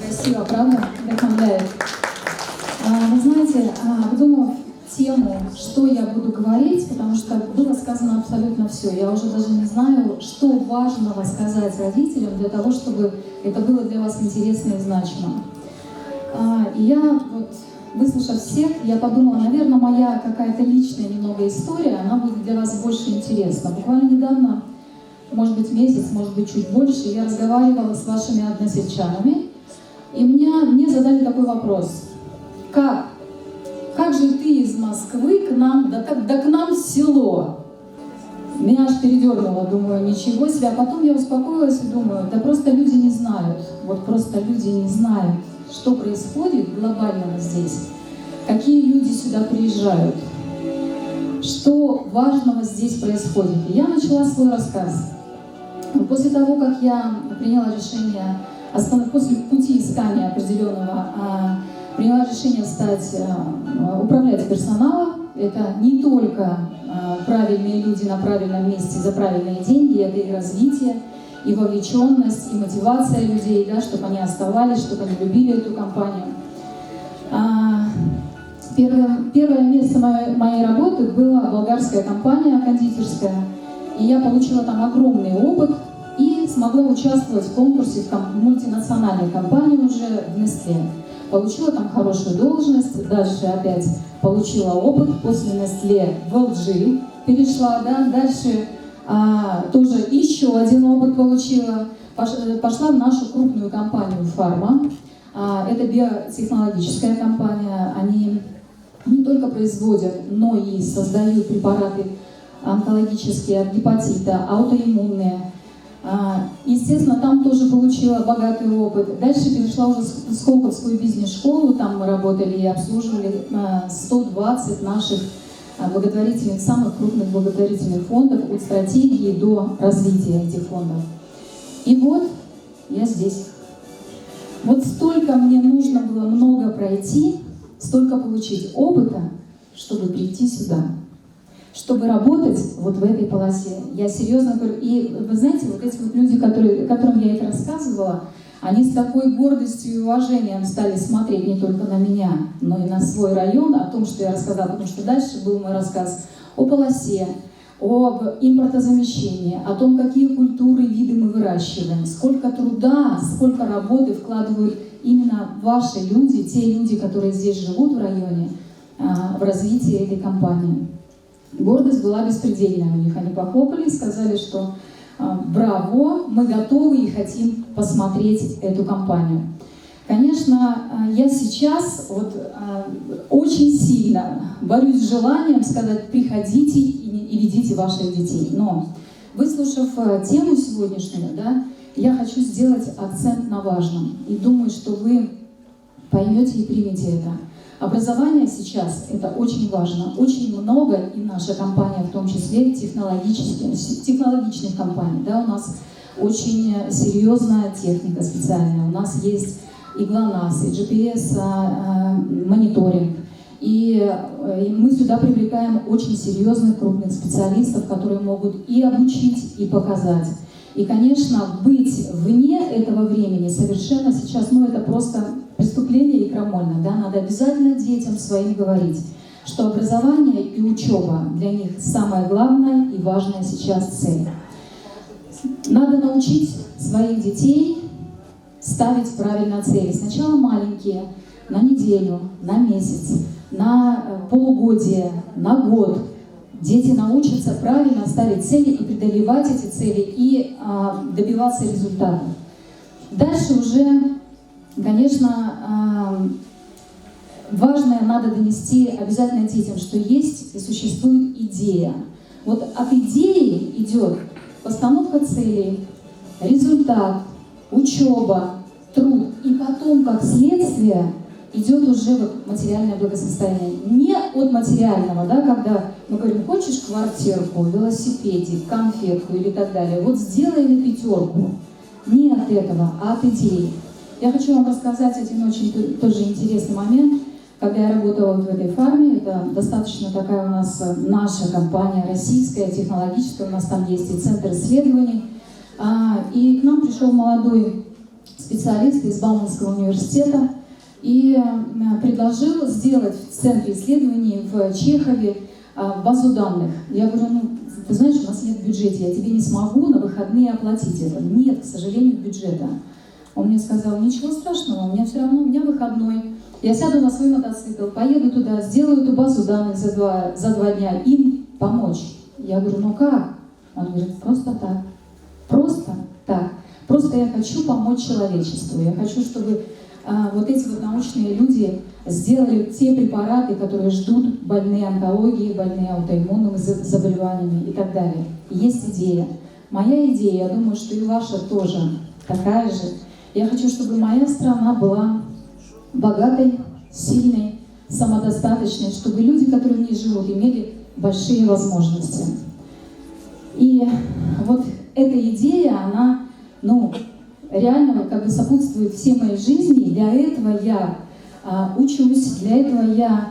Красиво, правда? Вдохновляет. Вы знаете, обдумав тему, что я буду говорить, потому что было сказано абсолютно все. Я уже даже не знаю, что важного сказать родителям для того, чтобы это было для вас интересно и значимо. И я, выслушав всех, я подумала, наверное, моя какая-то личная немного история, она будет для вас больше интересна. Буквально недавно, может быть месяц, может быть чуть больше, я разговаривала с вашими односельчанами, и мне задали такой вопрос. Как же ты из Москвы к нам, да к нам в село? Меня аж передернуло, думаю, ничего себе. А потом я успокоилась и думаю, да просто люди не знают, просто люди не знают, что происходит глобально здесь, какие люди сюда приезжают, что важного здесь происходит. И я начала свой рассказ. После того, как я приняла решение, после пути искания определенного, приняла решение управлять персоналом. Это не только правильные люди на правильном месте за правильные деньги, это и развитие, и вовлеченность, и мотивация людей, да, чтобы они оставались, чтобы они любили эту компанию. Первое место моей работы была болгарская компания кондитерская, и я получила там огромный опыт и смогла участвовать в конкурсе в мультинациональной компании уже в Nestlé. Получила там хорошую должность, дальше опять получила опыт, после Nestlé в LG перешла, да, дальше тоже еще один опыт получила, пошла в нашу крупную компанию «Фарма». Это биотехнологическая компания, они не только производят, но и создают препараты онкологические от гепатита, аутоиммунные. Естественно, там тоже получила богатый опыт. Дальше перешла уже в Сколковскую бизнес-школу, там мы работали и обслуживали 120 наших благотворительных, самых крупных благотворительных фондов, от стратегии до развития этих фондов. И вот я здесь. Вот столько мне нужно было много пройти, столько получить опыта, чтобы прийти сюда, чтобы работать вот в этой полосе. Я серьезно говорю. И вы знаете, вот эти вот люди, которым я это рассказывала, они с такой гордостью и уважением стали смотреть не только на меня, но и на свой район, о том, что я рассказала, потому что дальше был мой рассказ о полосе, об импортозамещении, о том, какие культуры, виды мы выращиваем, сколько труда, сколько работы вкладывают именно ваши люди, те люди, которые здесь живут в районе, в развитии этой компании. Гордость была беспредельная у них. Они похлопали и сказали, что браво, мы готовы и хотим посмотреть эту компанию. Конечно, я сейчас очень сильно борюсь с желанием сказать: приходите и ведите ваших детей. Но, выслушав тему сегодняшнюю, да, я хочу сделать акцент на важном. И думаю, что вы поймете и примете это. Образование сейчас — это очень важно. Очень много, и наша компания в том числе, технологичных компаний. Да, у нас очень серьезная техника специальная. У нас есть и ГЛОНАСС, и GPS-мониторинг. И мы сюда привлекаем очень серьезных крупных специалистов, которые могут и обучить, и показать. И, конечно, быть вне этого времени совершенно сейчас, это просто преступление и крамольно. Да? Надо обязательно детям своим говорить, что образование и учеба для них самая главная и важная сейчас цель. Надо научить своих детей ставить правильно цели. Сначала маленькие, на неделю, на месяц, на полугодие, на год. Дети научатся правильно ставить цели и преодолевать эти цели и добиваться результата. Дальше уже, конечно, важное надо донести обязательно детям, что есть и существует идея. Вот от идеи идет постановка целей, результат, учеба, труд, и потом, как следствие, идет уже материальное благосостояние. Не от материального, да, когда мы говорим: хочешь квартирку, велосипедик, конфетку или так далее, вот сделай на 5. Не от этого, а от идеи. Я хочу вам рассказать один очень тоже интересный момент. Когда я работала в этой фарме, это достаточно такая у нас наша компания, российская, технологическая, у нас там есть и центр исследований. И к нам пришел молодой специалист из Бауманского университета и предложил сделать в центре исследований в Чехове базу данных. Я говорю: ты знаешь, у нас нет бюджета, я тебе не смогу на выходные оплатить это. Нет, к сожалению, бюджета. Он мне сказал: ничего страшного, у меня все равно, у меня выходной. Я сяду на свой мотоцикл, поеду туда, сделаю эту базу данных за 2 дня, им помочь. Я говорю: как? Он говорит: просто так. Просто так. Просто я хочу помочь человечеству. Я хочу, чтобы вот эти вот научные люди сделали те препараты, которые ждут больные онкологией, больные аутоиммунными заболеваниями и так далее. Есть идея. Моя идея, я думаю, что и ваша тоже такая же. Я хочу, чтобы моя страна была богатой, сильной, самодостаточной, чтобы люди, которые в ней живут, имели большие возможности. И вот эта идея, она, реально сопутствует всей моей жизни. Для этого я учусь, для этого я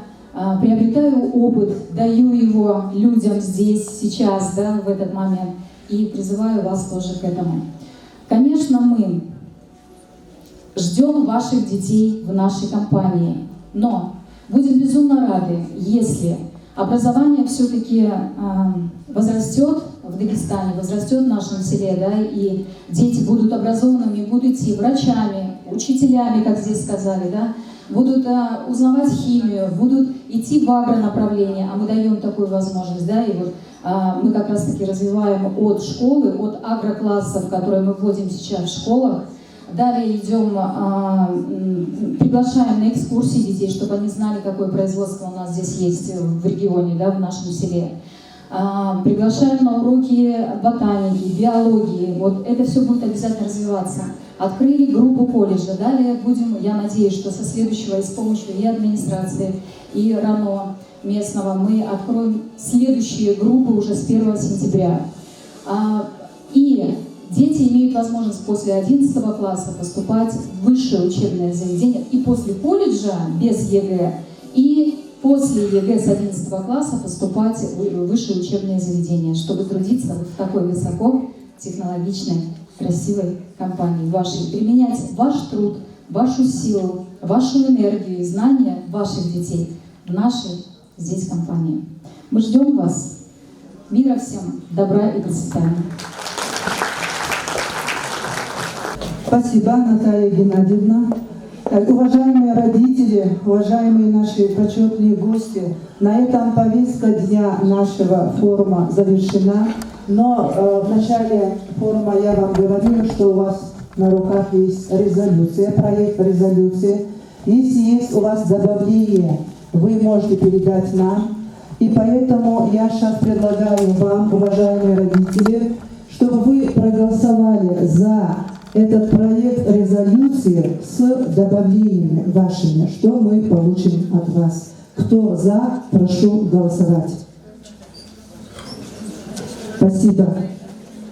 приобретаю опыт, даю его людям здесь, сейчас, да, в этот момент, и призываю вас тоже к этому. Конечно, мы ждем ваших детей в нашей компании, но будем безумно рады, если образование все-таки возрастет в Дагестане, возрастет в нашем селе, да, и дети будут образованными, будут идти врачами, учителями, как здесь сказали, да, будут узнавать химию, будут идти в агронаправление, а мы даем такую возможность, да, и вот мы как раз-таки развиваем от школы, от агроклассов, которые мы вводим сейчас в школах. Далее идем, приглашаем на экскурсии детей, чтобы они знали, какое производство у нас здесь есть в регионе, да, в нашем селе. Приглашаем на уроки ботаники, биологии. Вот это все будет обязательно развиваться. Открыли группу колледжа. Далее будем, я надеюсь, что со следующего и с помощью и администрации, и РАНО местного мы откроем следующие группы уже с 1 сентября. И Дети имеют возможность после 11 класса поступать в высшее учебное заведение и после колледжа без ЕГЭ, и после ЕГЭ с 11 класса поступать в высшее учебное заведение, чтобы трудиться в такой высокотехнологичной, красивой компании вашей, применять ваш труд, вашу силу, вашу энергию и знания ваших детей в нашей здесь компании. Мы ждем вас. Мира всем, добра и процветания. Спасибо, Наталья Геннадьевна. Уважаемые родители, уважаемые наши почетные гости, на этом повестка дня нашего форума завершена. Но в начале форума я вам говорила, что у вас на руках есть резолюция, проект резолюции. Если есть у вас добавление, вы можете передать нам. И поэтому я сейчас предлагаю вам, уважаемые родители, чтобы вы проголосовали за этот проект резолюции с добавлениями вашими, что мы получим от вас. Кто за, прошу голосовать. Спасибо.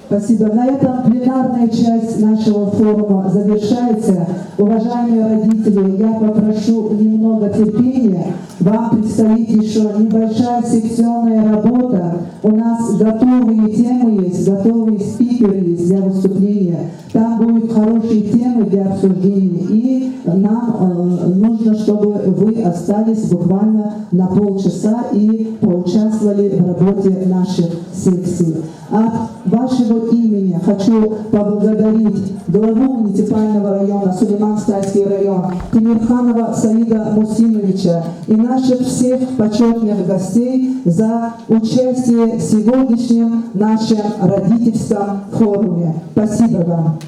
Спасибо. На этом пленарная часть нашего форума завершается. Уважаемые родители, я попрошу немного терпения. Вам предстоит еще небольшая секционная работа. У нас готовые темы есть, готовые спикеры есть для выступления. Там будут хорошие темы для обсуждения. И нам нужно, чтобы вы остались буквально на полчаса и поучаствовали в работе наших секций. От вашего имени хочу поблагодарить главу муниципального района, Сулейман-Стальский район, Тимирханова Саида Мусиновича и наших всех почетных гостей за участие в сегодняшнем нашем родительском форуме. Спасибо вам.